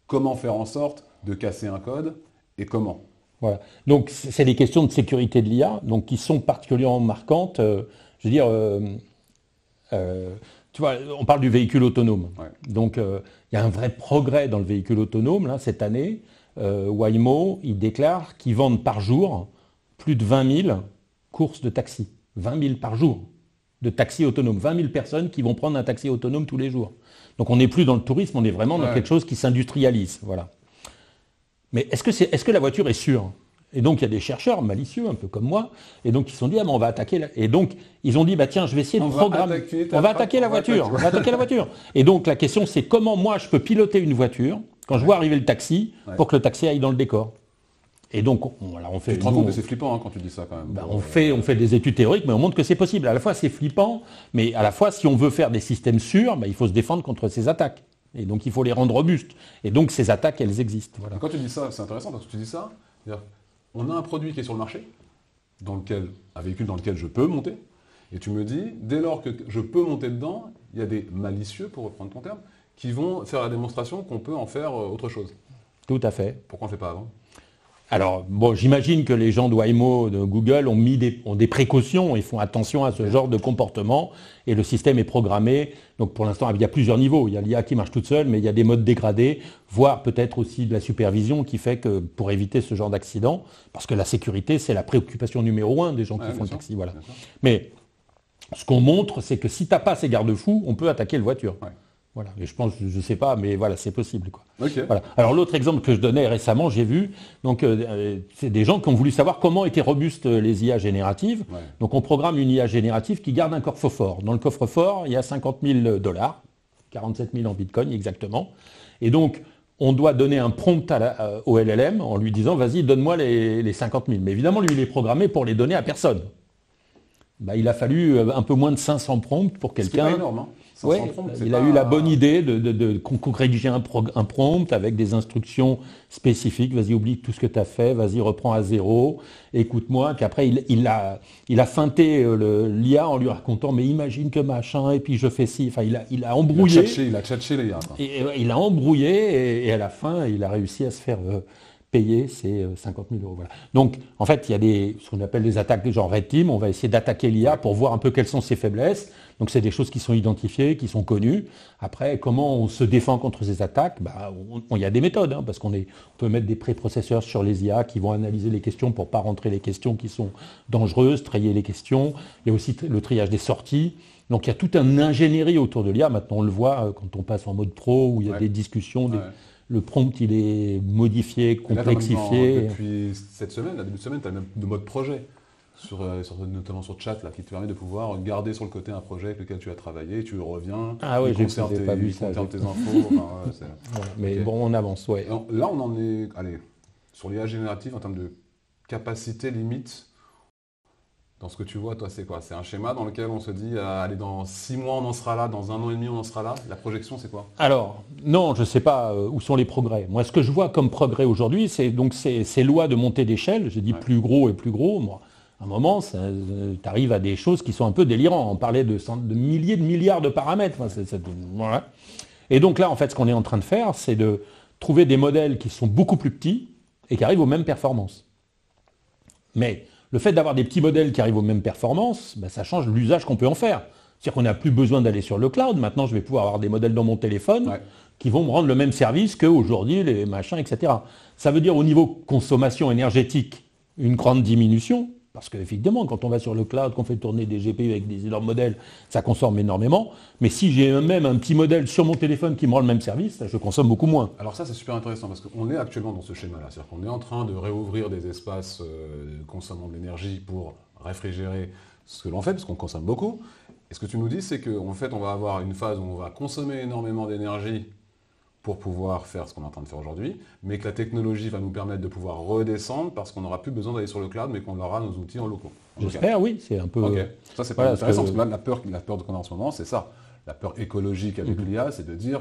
Comment faire en sorte de casser un code et comment. Voilà. Donc c'est des questions de sécurité de l'IA, donc qui sont particulièrement marquantes. Je veux dire, tu vois, on parle du véhicule autonome. Ouais. Donc il y a un vrai progrès dans le véhicule autonome là cette année. Waymo, ils déclarent qu'ils vendent par jour plus de 20 000 courses de taxi. 20 000 par jour de taxi autonome. 20 000 personnes qui vont prendre un taxi autonome tous les jours. Donc on n'est plus dans le tourisme, on est vraiment dans quelque chose qui s'industrialise. Voilà. Mais est-ce que la voiture est sûre? Et donc il y a des chercheurs malicieux, un peu comme moi, et donc ils se sont dit, ah, mais on va attaquer. Et donc ils ont dit, bah tiens, je vais essayer de programmer. On va attaquer la voiture. On va attaquer la voiture. Et donc la question, c'est comment moi je peux piloter une voiture quand je vois arriver le taxi pour que le taxi aille dans le décor. Et donc voilà, on fait. Tu te rends compte que c'est flippant quand tu dis ça quand même. On fait des études théoriques, mais on montre que c'est possible. À la fois c'est flippant, mais à la fois si on veut faire des systèmes sûrs, il faut se défendre contre ces attaques. Et donc il faut les rendre robustes. Et donc ces attaques, elles existent. Voilà. Quand tu dis ça, c'est intéressant parce que tu dis ça. On a un produit qui est sur le marché, un véhicule dans lequel je peux monter, et tu me dis, dès lors que je peux monter dedans, il y a des malicieux, pour reprendre ton terme, qui vont faire la démonstration qu'on peut en faire autre chose. Tout à fait. Pourquoi on ne le fait pas avant? Alors, bon, j'imagine que les gens de Waymo, de Google, ont des précautions et font attention à ce genre de comportement. Et le système est programmé. Donc, pour l'instant, il y a plusieurs niveaux. Il y a l'IA qui marche toute seule, mais il y a des modes dégradés, voire peut-être aussi de la supervision qui fait que pour éviter ce genre d'accident, parce que la sécurité, c'est la préoccupation numéro 1 des gens qui font le taxi. Voilà. Mais ce qu'on montre, c'est que si tu n'as pas ces garde-fous, on peut attaquer la voiture. Ouais. Voilà. Et je pense, je ne sais pas, mais voilà, c'est possible, quoi. Okay. Voilà. Alors l'autre exemple que je donnais récemment, j'ai vu, donc c'est des gens qui ont voulu savoir comment étaient robustes les IA génératives. Ouais. Donc on programme une IA générative qui garde un coffre-fort. Dans le coffre-fort, il y a 50 000 $, 47 000 en Bitcoin exactement. Et donc on doit donner un prompt au LLM en lui disant, vas-y, donne-moi les 50 000. Mais évidemment, lui, il est programmé pour les donner à personne. Il a fallu un peu moins de 500 prompts pour quelqu'un. C'est pas énorme, hein. Ouais, il a eu la bonne idée de rédiger un prompt avec des instructions spécifiques. Vas-y, oublie tout ce que tu as fait, vas-y, reprends à zéro, écoute-moi. Puis après, il a feinté l'IA en lui racontant, mais imagine que machin, et puis je fais ci. Enfin, il a embrouillé. Il a tchatché l'IA. Il a embrouillé, et à la fin, il a réussi à se faire payer ces 50 000 €. Voilà. Donc, en fait, il y a ce qu'on appelle des attaques genre Red Team. On va essayer d'attaquer l'IA pour voir un peu quelles sont ses faiblesses. Donc, c'est des choses qui sont identifiées, qui sont connues. Après, comment on se défend contre ces attaques? Il y a des méthodes, parce qu'on peut mettre des préprocesseurs sur les IA qui vont analyser les questions pour ne pas rentrer les questions qui sont dangereuses, trier les questions. Il y a aussi le triage des sorties. Donc, il y a toute une ingénierie autour de l'IA. Maintenant, on le voit quand on passe en mode pro, où il y a des discussions, le prompt, il est modifié, complexifié. Depuis cette semaine, début de semaine, tu as même de mode projet, notamment sur chat, là, qui te permet de pouvoir garder sur le côté un projet avec lequel tu as travaillé, tu reviens, il conserve tes infos. Mais bon, on avance, ouais. Alors, là, on en est, sur l'IA générative, en termes de capacité limite. Dans ce que tu vois, toi, c'est quoi? C'est un schéma dans lequel on se dit, allez, dans 6 mois, on en sera là, dans 1 an et demi, on en sera là. La projection, c'est quoi? Alors, non, je ne sais pas où sont les progrès. Moi, ce que je vois comme progrès aujourd'hui, c'est donc ces lois de montée d'échelle. J'ai dit plus gros et plus gros. Moi, à un moment, tu arrives à des choses qui sont un peu délirantes. On parlait de milliers de milliards de paramètres. Voilà. Et donc là, en fait, ce qu'on est en train de faire, c'est de trouver des modèles qui sont beaucoup plus petits et qui arrivent aux mêmes performances. Mais le fait d'avoir des petits modèles qui arrivent aux mêmes performances, ça change l'usage qu'on peut en faire. C'est-à-dire qu'on n'a plus besoin d'aller sur le cloud. Maintenant, je vais pouvoir avoir des modèles dans mon téléphone qui vont me rendre le même service qu'aujourd'hui, les machins, etc. Ça veut dire au niveau consommation énergétique, une grande diminution. Parce qu'effectivement, quand on va sur le cloud, qu'on fait tourner des GPU avec des énormes modèles, ça consomme énormément. Mais si j'ai même un petit modèle sur mon téléphone qui me rend le même service, je consomme beaucoup moins. Alors ça, c'est super intéressant parce qu'on est actuellement dans ce schéma-là. C'est-à-dire qu'on est en train de réouvrir des espaces consommant de l'énergie pour réfrigérer ce que l'on fait, parce qu'on consomme beaucoup. Et ce que tu nous dis, c'est qu'en fait, on va avoir une phase où on va consommer énormément d'énergie pour pouvoir faire ce qu'on est en train de faire aujourd'hui, mais que la technologie va nous permettre de pouvoir redescendre parce qu'on n'aura plus besoin d'aller sur le cloud, mais qu'on aura nos outils en locaux. J'espère, oui, c'est un peu... Ça, c'est pas intéressant, parce que là, la peur qu'on a en ce moment, c'est ça. La peur écologique avec l'IA, c'est de dire,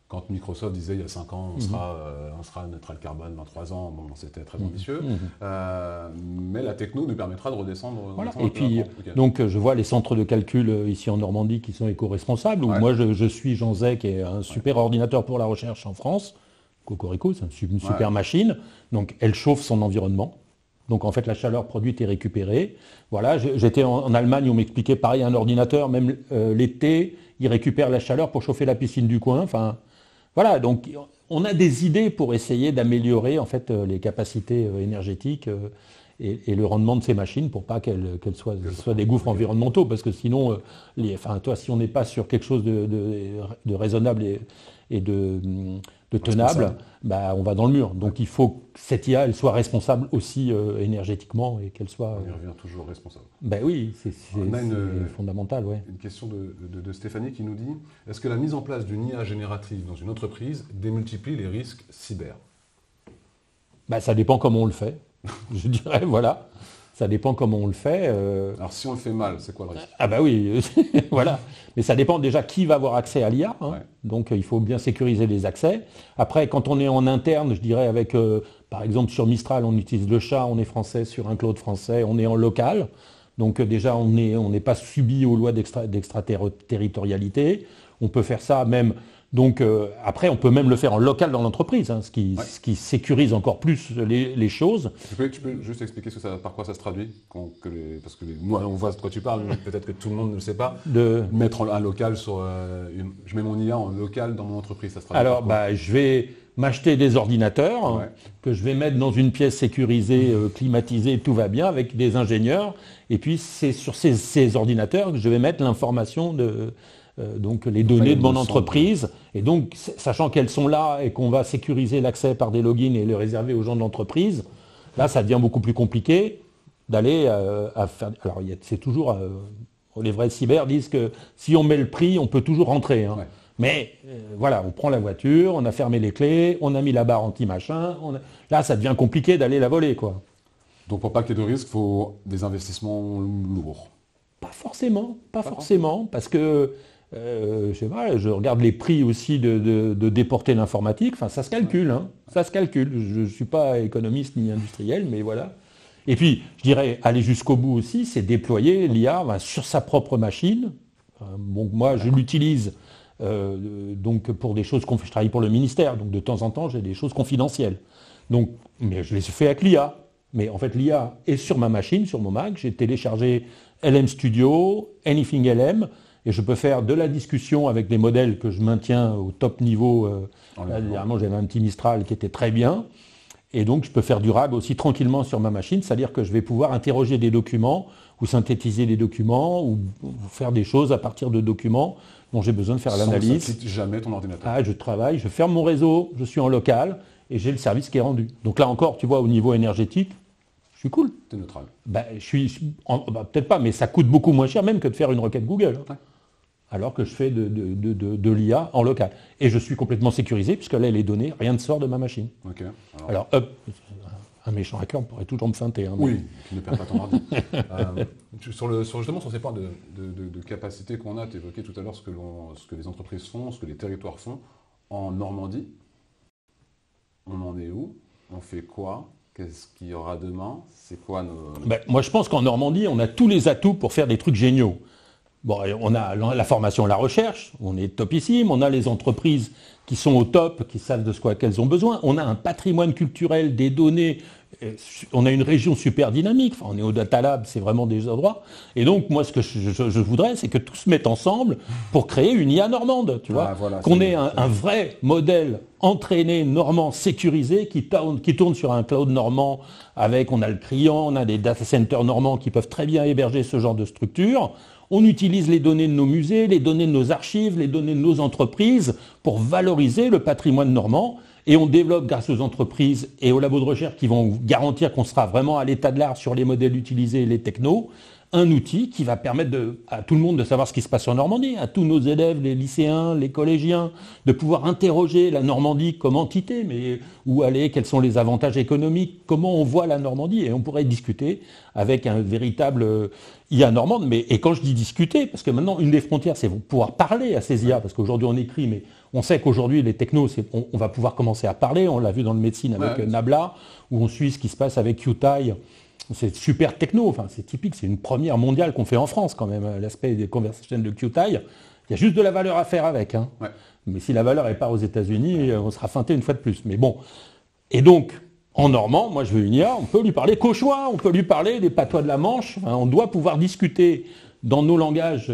Quand Microsoft disait il y a 5 ans, on sera neutral carbone dans 3 ans, bon, c'était très ambitieux. Mais la techno nous permettra de redescendre. Voilà. Et puis, donc, je vois les centres de calcul ici en Normandie qui sont éco-responsables. Où moi, je suis Jean Zay, qui est un super ordinateur pour la recherche en France. Cocorico, c'est une super machine. Donc, elle chauffe son environnement. Donc, en fait, la chaleur produite est récupérée. Voilà, j'étais en Allemagne, on m'expliquait pareil, un ordinateur, même l'été, il récupère la chaleur pour chauffer la piscine du coin. Enfin, voilà, donc on a des idées pour essayer d'améliorer en fait les capacités énergétiques et le rendement de ces machines pour pas qu'elles soient des gouffres environnementaux, parce que sinon, si on n'est pas sur quelque chose de raisonnable et de tenable, on va dans le mur. Donc il faut que cette IA elle soit responsable aussi énergétiquement et qu'elle soit. On y revient toujours responsable. Oui, c'est fondamental. Ouais. Une question de Stéphanie qui nous dit est-ce que la mise en place d'une IA générative dans une entreprise démultiplie les risques cyber? Ça dépend comment on le fait. Je dirais, voilà. Ça dépend comment on le fait. Alors si on le fait mal, c'est quoi le risque? Oui, voilà. Mais ça dépend déjà qui va avoir accès à l'IA. Donc il faut bien sécuriser les accès. Après, quand on est en interne, je dirais avec, par exemple sur Mistral, on utilise le chat, on est français sur un cloud français, on est en local. Donc déjà, on n'est pas subi aux lois d'extraterritorialité. On peut faire ça même. Donc après, on peut même le faire en local dans l'entreprise, ce qui sécurise encore plus les choses. Tu peux juste expliquer par quoi ça se traduit parce que moi, on voit de quoi tu parles, mais peut-être que tout le monde ne le sait pas. Mettre un local sur... je mets mon IA en local dans mon entreprise, ça se traduit. Alors, je vais m'acheter des ordinateurs que je vais mettre dans une pièce sécurisée, climatisée, tout va bien, avec des ingénieurs. Et puis, c'est sur ces ordinateurs que je vais mettre l'information donc les données de mon entreprise. Et donc, sachant qu'elles sont là et qu'on va sécuriser l'accès par des logins et le réserver aux gens de l'entreprise, là, ça devient beaucoup plus compliqué d'aller à faire... Alors, c'est toujours... les vrais cyber disent que si on met le prix, on peut toujours rentrer. Mais voilà, on prend la voiture, on a fermé les clés, on a mis la barre anti-machin. Là, ça devient compliqué d'aller la voler, quoi. Donc, pour pas qu'il y ait de risque, il faut des investissements lourds. Pas forcément, parce que... je regarde les prix aussi de déporter l'informatique. Enfin, ça se calcule, ça se calcule. Je ne suis pas économiste ni industriel, mais voilà. Et puis, je dirais, aller jusqu'au bout aussi, c'est déployer l'IA sur sa propre machine. Moi, je l'utilise donc pour des choses je travaille pour le ministère, donc de temps en temps, j'ai des choses confidentielles. Donc, mais je les fais avec l'IA. Mais en fait, l'IA est sur ma machine, sur mon Mac. J'ai téléchargé LM Studio, Anything LM. Et je peux faire de la discussion avec des modèles que je maintiens au top niveau. Dernièrement, j'avais un petit Mistral qui était très bien. Et donc, je peux faire du RAG aussi tranquillement sur ma machine. C'est-à-dire que je vais pouvoir interroger des documents ou synthétiser des documents ou faire des choses à partir de documents dont j'ai besoin de faire l'analyse. Ça ne quitte jamais ton ordinateur. Je travaille, je ferme mon réseau, je suis en local et j'ai le service qui est rendu. Donc là encore, tu vois, au niveau énergétique, je suis cool. Tu es neutral. Peut-être pas, mais ça coûte beaucoup moins cher même que de faire une requête Google. Alors que je fais de l'IA en local. Et je suis complètement sécurisé, puisque là, les données, rien ne sort de ma machine. Alors un méchant hacker pourrait toujours me feinter. Oui, qui ne perd pas ton ordi. Justement, sur ces points de capacité qu'on a, tu évoquais tout à l'heure ce que les entreprises font, ce que les territoires font. En Normandie, on en est où? On fait quoi? Qu'est-ce qu'il y aura demain? C'est quoi nos... Moi, je pense qu'en Normandie, on a tous les atouts pour faire des trucs géniaux. On a la formation et la recherche, on est topissime, on a les entreprises qui sont au top, qui savent de quoi qu'elles ont besoin, on a un patrimoine culturel, des données, on a une région super dynamique, on est au Data Lab, c'est vraiment des endroits. Et donc, moi, ce que je voudrais, c'est que tout se mette ensemble pour créer une IA normande, tu vois, qu'on ait un vrai modèle entraîné, normand, sécurisé, qui tourne sur un cloud normand, on a le client, on a des data centers normands qui peuvent très bien héberger ce genre de structure. On utilise les données de nos musées, les données de nos archives, les données de nos entreprises pour valoriser le patrimoine normand. Et on développe grâce aux entreprises et aux labos de recherche qui vont garantir qu'on sera vraiment à l'état de l'art sur les modèles utilisés et les technos, un outil qui va permettre à tout le monde de savoir ce qui se passe en Normandie, à tous nos élèves, les lycéens, les collégiens, de pouvoir interroger la Normandie comme entité, mais où aller, quels sont les avantages économiques, comment on voit la Normandie, et on pourrait discuter avec un véritable IA normande. Et quand je dis discuter, parce que maintenant, une des frontières, c'est pouvoir parler à ces IA, parce qu'aujourd'hui on écrit, mais on sait qu'aujourd'hui les technos, on va pouvoir commencer à parler, on l'a vu dans le médecine avec Nabla, où on suit ce qui se passe avec QTI. C'est super techno, enfin, c'est typique, c'est une première mondiale qu'on fait en France quand même, l'aspect des conversations de QTI. Il y a juste de la valeur à faire avec. Hein. Ouais. Mais si la valeur n'est pas aux États-Unis, on sera feinté une fois de plus. Mais bon. Et donc, en normand, moi je veux une IA, on peut lui parler cauchois, on peut lui parler des patois de la Manche. Enfin, on doit pouvoir discuter dans nos langages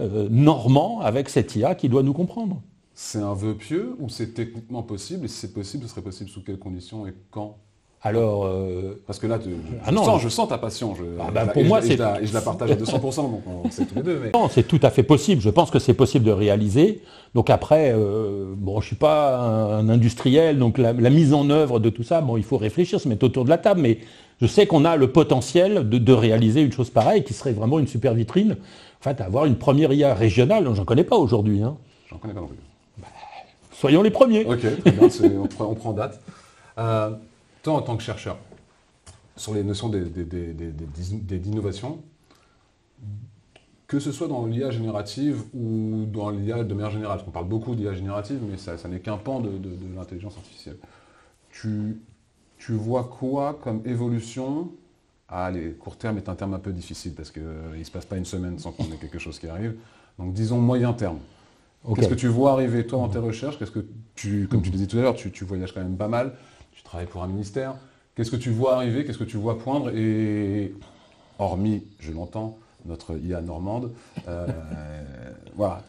normands avec cette IA qui doit nous comprendre. C'est un vœu pieux ou c'est techniquement possible? Et si c'est possible, ce serait possible sous quelles conditions et quand? Alors, parce que là, je sens ta passion. Pour moi, je la partage à 200%, donc on sait tous les deux. Mais... Non, c'est tout à fait possible. Je pense que c'est possible de réaliser. Donc après, je ne suis pas un industriel, donc la mise en œuvre de tout ça, il faut réfléchir, se mettre autour de la table, mais je sais qu'on a le potentiel de réaliser une chose pareille, qui serait vraiment une super vitrine. En fait, avoir une première IA régionale, j'en connais pas aujourd'hui. Hein. J'en connais pas non plus. Soyons les premiers. Ok, très bien, on prend date. Toi, en tant que chercheur, sur les notions d'innovation, que ce soit dans l'IA générative ou dans l'IA de manière générale, parce qu'on parle beaucoup d'IA générative, mais ça n'est qu'un pan de l'intelligence artificielle. Tu vois quoi comme évolution? Les court terme est un terme un peu difficile, parce qu'il ne se passe pas une semaine sans qu'on ait quelque chose qui arrive. Donc disons moyen terme. Okay. Qu'est-ce que tu vois arriver, toi, dans tes recherches? Qu'est-ce que comme tu disais tout à l'heure, tu voyages quand même pas mal. Tu travailles pour un ministère. Qu'est-ce que tu vois arriver? Qu'est-ce que tu vois poindre? Et hormis, je l'entends, notre IA normande, voilà,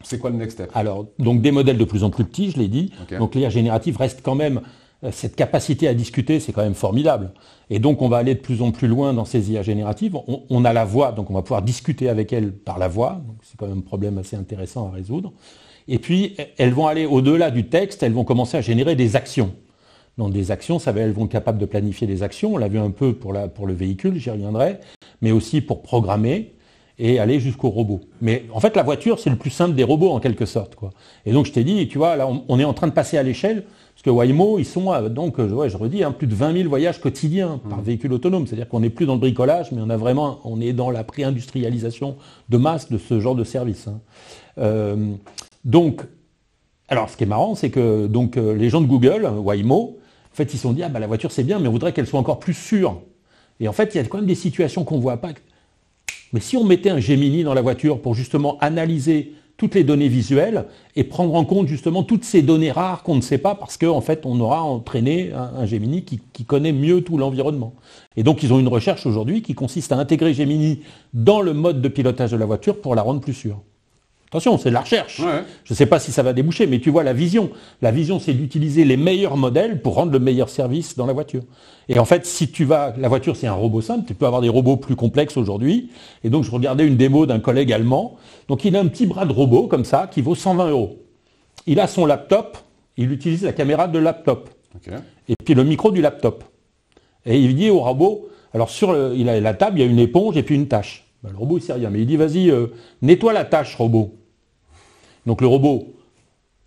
c'est quoi le next step? Alors, donc des modèles de plus en plus petits, je l'ai dit. Okay. Donc l'IA générative reste quand même, cette capacité à discuter, c'est quand même formidable. Et donc on va aller de plus en plus loin dans ces IA génératives. On a la voix, donc on va pouvoir discuter avec elle par la voix. Donc c'est quand même un problème assez intéressant à résoudre. Et puis, elles vont aller au-delà du texte, elles vont commencer à générer des actions. Donc des actions, elles vont être capables de planifier des actions. On l'a vu un peu pour le véhicule, j'y reviendrai, mais aussi pour programmer et aller jusqu'au robot. Mais en fait, la voiture, c'est le plus simple des robots en quelque sorte, quoi. Et donc je t'ai dit, tu vois, là, on est en train de passer à l'échelle, parce que Waymo, ils sont, je redis, plus de 20 000 voyages quotidiens par véhicule autonome. C'est-à-dire qu'on n'est plus dans le bricolage, mais on est dans la pré-industrialisation de masse de ce genre de service. Hein. Donc, alors ce qui est marrant, c'est que les gens de Google, Waymo, en fait, ils se sont dit, la voiture c'est bien, mais on voudrait qu'elle soit encore plus sûre. Et en fait, il y a quand même des situations qu'on ne voit pas. Mais si on mettait un Gemini dans la voiture pour justement analyser toutes les données visuelles et prendre en compte justement toutes ces données rares qu'on ne sait pas, parce qu'en fait, on aura entraîné un Gemini qui connaît mieux tout l'environnement. Et donc, ils ont une recherche aujourd'hui qui consiste à intégrer Gemini dans le mode de pilotage de la voiture pour la rendre plus sûre. Attention, c'est de la recherche. Ouais. Je ne sais pas si ça va déboucher, mais tu vois la vision. La vision, c'est d'utiliser les meilleurs modèles pour rendre le meilleur service dans la voiture. Et en fait, la voiture, c'est un robot simple. Tu peux avoir des robots plus complexes aujourd'hui. Et donc, je regardais une démo d'un collègue allemand. Donc, il a un petit bras de robot, comme ça, qui vaut 120 €. Il a son laptop. Il utilise la caméra de laptop. Okay. Et puis, le micro du laptop. Et il dit au robot, alors il a la table, il y a une éponge et puis une tâche. Le robot, il ne sait rien. Mais il dit, vas-y, nettoie la tâche, robot. Donc le robot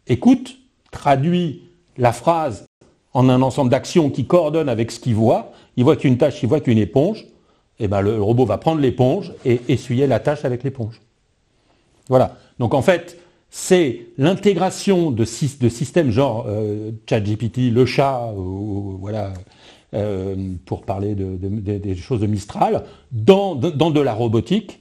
écoute, traduit la phrase en un ensemble d'actions qui coordonnent avec ce qu'il voit. Il voit qu'une tâche, il voit qu'une éponge. Et le robot va prendre l'éponge et essuyer la tâche avec l'éponge. Voilà. Donc en fait, c'est l'intégration de systèmes genre ChatGPT, le chat, voilà, pour parler des choses de Mistral, dans de la robotique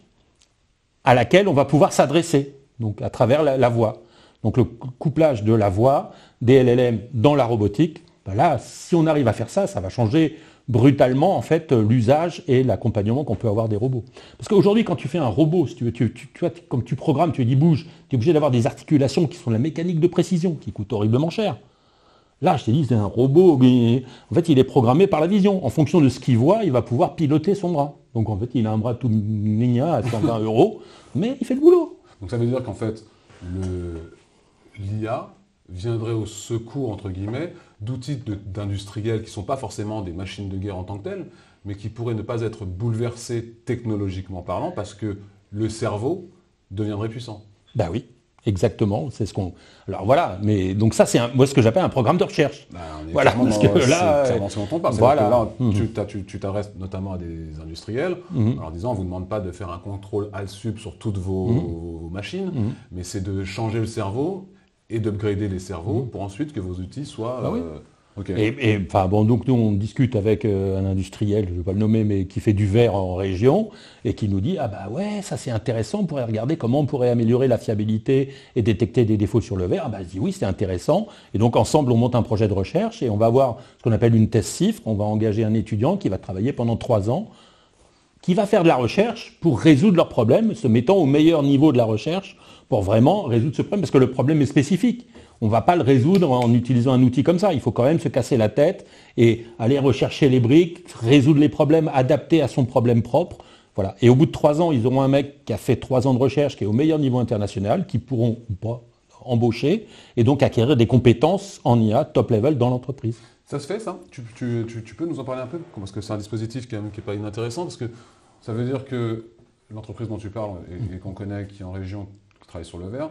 à laquelle on va pouvoir s'adresser. Donc à travers la voix. Donc le couplage de la voix, des LLM dans la robotique, là, si on arrive à faire ça, ça va changer brutalement en fait l'usage et l'accompagnement qu'on peut avoir des robots. Parce qu'aujourd'hui, quand tu fais un robot, si tu vois, comme tu programmes, tu lui dis bouge, tu es obligé d'avoir des articulations qui sont de la mécanique de précision, qui coûtent horriblement cher. Là, je t'ai dit, c'est un robot, mais en fait, il est programmé par la vision. En fonction de ce qu'il voit, il va pouvoir piloter son bras. Donc en fait, il a un bras tout mignon à 120 €, mais il fait le boulot. Donc ça veut dire qu'en fait, l'IA viendrait au secours, entre guillemets, d'outils d'industriels qui ne sont pas forcément des machines de guerre en tant que telles, mais qui pourrait ne pas être bouleversé technologiquement parlant, parce que le cerveau deviendrait puissant. Ben oui, exactement. C'est ce qu'on. Alors voilà, mais donc ça, c'est moi ce que j'appelle un programme de recherche. Voilà, parce que là, c'est clairement ce dont on parle. Voilà. Que là, tu t'adresses notamment à des industriels, en leur disant, on ne vous demande pas de faire un contrôle ALSUB sur toutes vos machines, mais c'est de changer le cerveau et d'upgrader les cerveaux pour ensuite que vos outils soient... oui. Okay. Et enfin bon, donc nous on discute avec un industriel, je ne vais pas le nommer, mais qui fait du verre en région et qui nous dit ah bah ouais, ça c'est intéressant, on pourrait regarder comment on pourrait améliorer la fiabilité et détecter des défauts sur le verre. Ah bah je dis oui, c'est intéressant. Et donc ensemble on monte un projet de recherche et on va avoir ce qu'on appelle une thèse CIFRE. On va engager un étudiant qui va travailler pendant 3 ans, qui va faire de la recherche pour résoudre leurs problèmes, se mettant au meilleur niveau de la recherche pour vraiment résoudre ce problème, parce que le problème est spécifique. On ne va pas le résoudre en utilisant un outil comme ça. Il faut quand même se casser la tête et aller rechercher les briques, résoudre les problèmes, adapter à son problème propre. Voilà. Et au bout de 3 ans, ils auront un mec qui a fait 3 ans de recherche, qui est au meilleur niveau international, qui pourront ou pas embaucher et donc acquérir des compétences en IA top level dans l'entreprise. Ça se fait, ça? Tu peux nous en parler un peu? Parce que c'est un dispositif qui n'est pas inintéressant, parce que ça veut dire que l'entreprise dont tu parles et qu'on connaît, qui est en région, qui travaille sur le verre,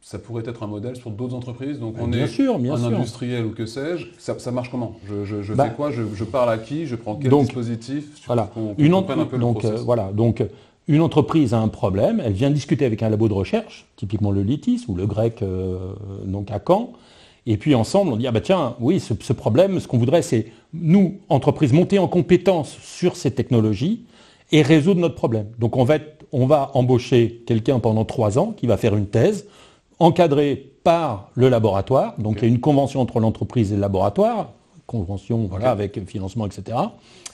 ça pourrait être un modèle sur d'autres entreprises. Donc on est un industriel ou que sais-je. Ça marche comment? Je fais quoi? Je parle à qui? Je prends quel dispositif? Voilà. Donc une entreprise a un problème, elle vient discuter avec un labo de recherche, typiquement le LITIS ou le GREC donc à Caen. Et puis ensemble, on dit, ah bah tiens, oui, ce problème, ce qu'on voudrait, c'est, nous, entreprise, monter en compétence sur ces technologies et résoudre notre problème. Donc on va embaucher quelqu'un pendant 3 ans qui va faire une thèse, encadrée par le laboratoire. Donc il y a une convention entre l'entreprise et le laboratoire, convention avec financement, etc.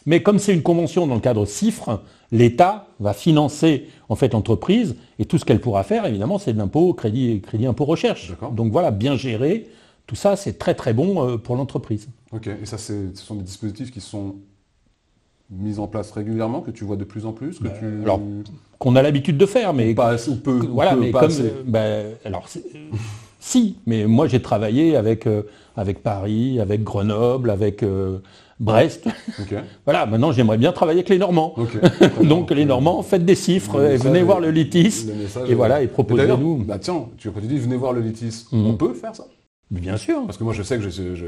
Mais comme c'est une convention dans le cadre CIFRE, l'État va financer en fait l'entreprise et tout ce qu'elle pourra faire, évidemment, c'est de l'impôt, crédit impôt recherche. Donc voilà, bien géré. Tout ça, c'est très très bon pour l'entreprise. Ok, et ça, ce sont des dispositifs qui sont mis en place régulièrement, que tu vois de plus en plus, alors, qu'on a l'habitude de faire, mais... Si, mais moi j'ai travaillé avec Paris, avec Grenoble, avec Brest. Voilà, maintenant j'aimerais bien travailler avec les Normands. Donc les Normands, faites des chiffres, et venez voir le LITIS, et proposez-nous. Bah tiens, tu dis venez voir le LITIS, on peut faire ça? Bien sûr. Parce que moi je sais que j'ai déjà...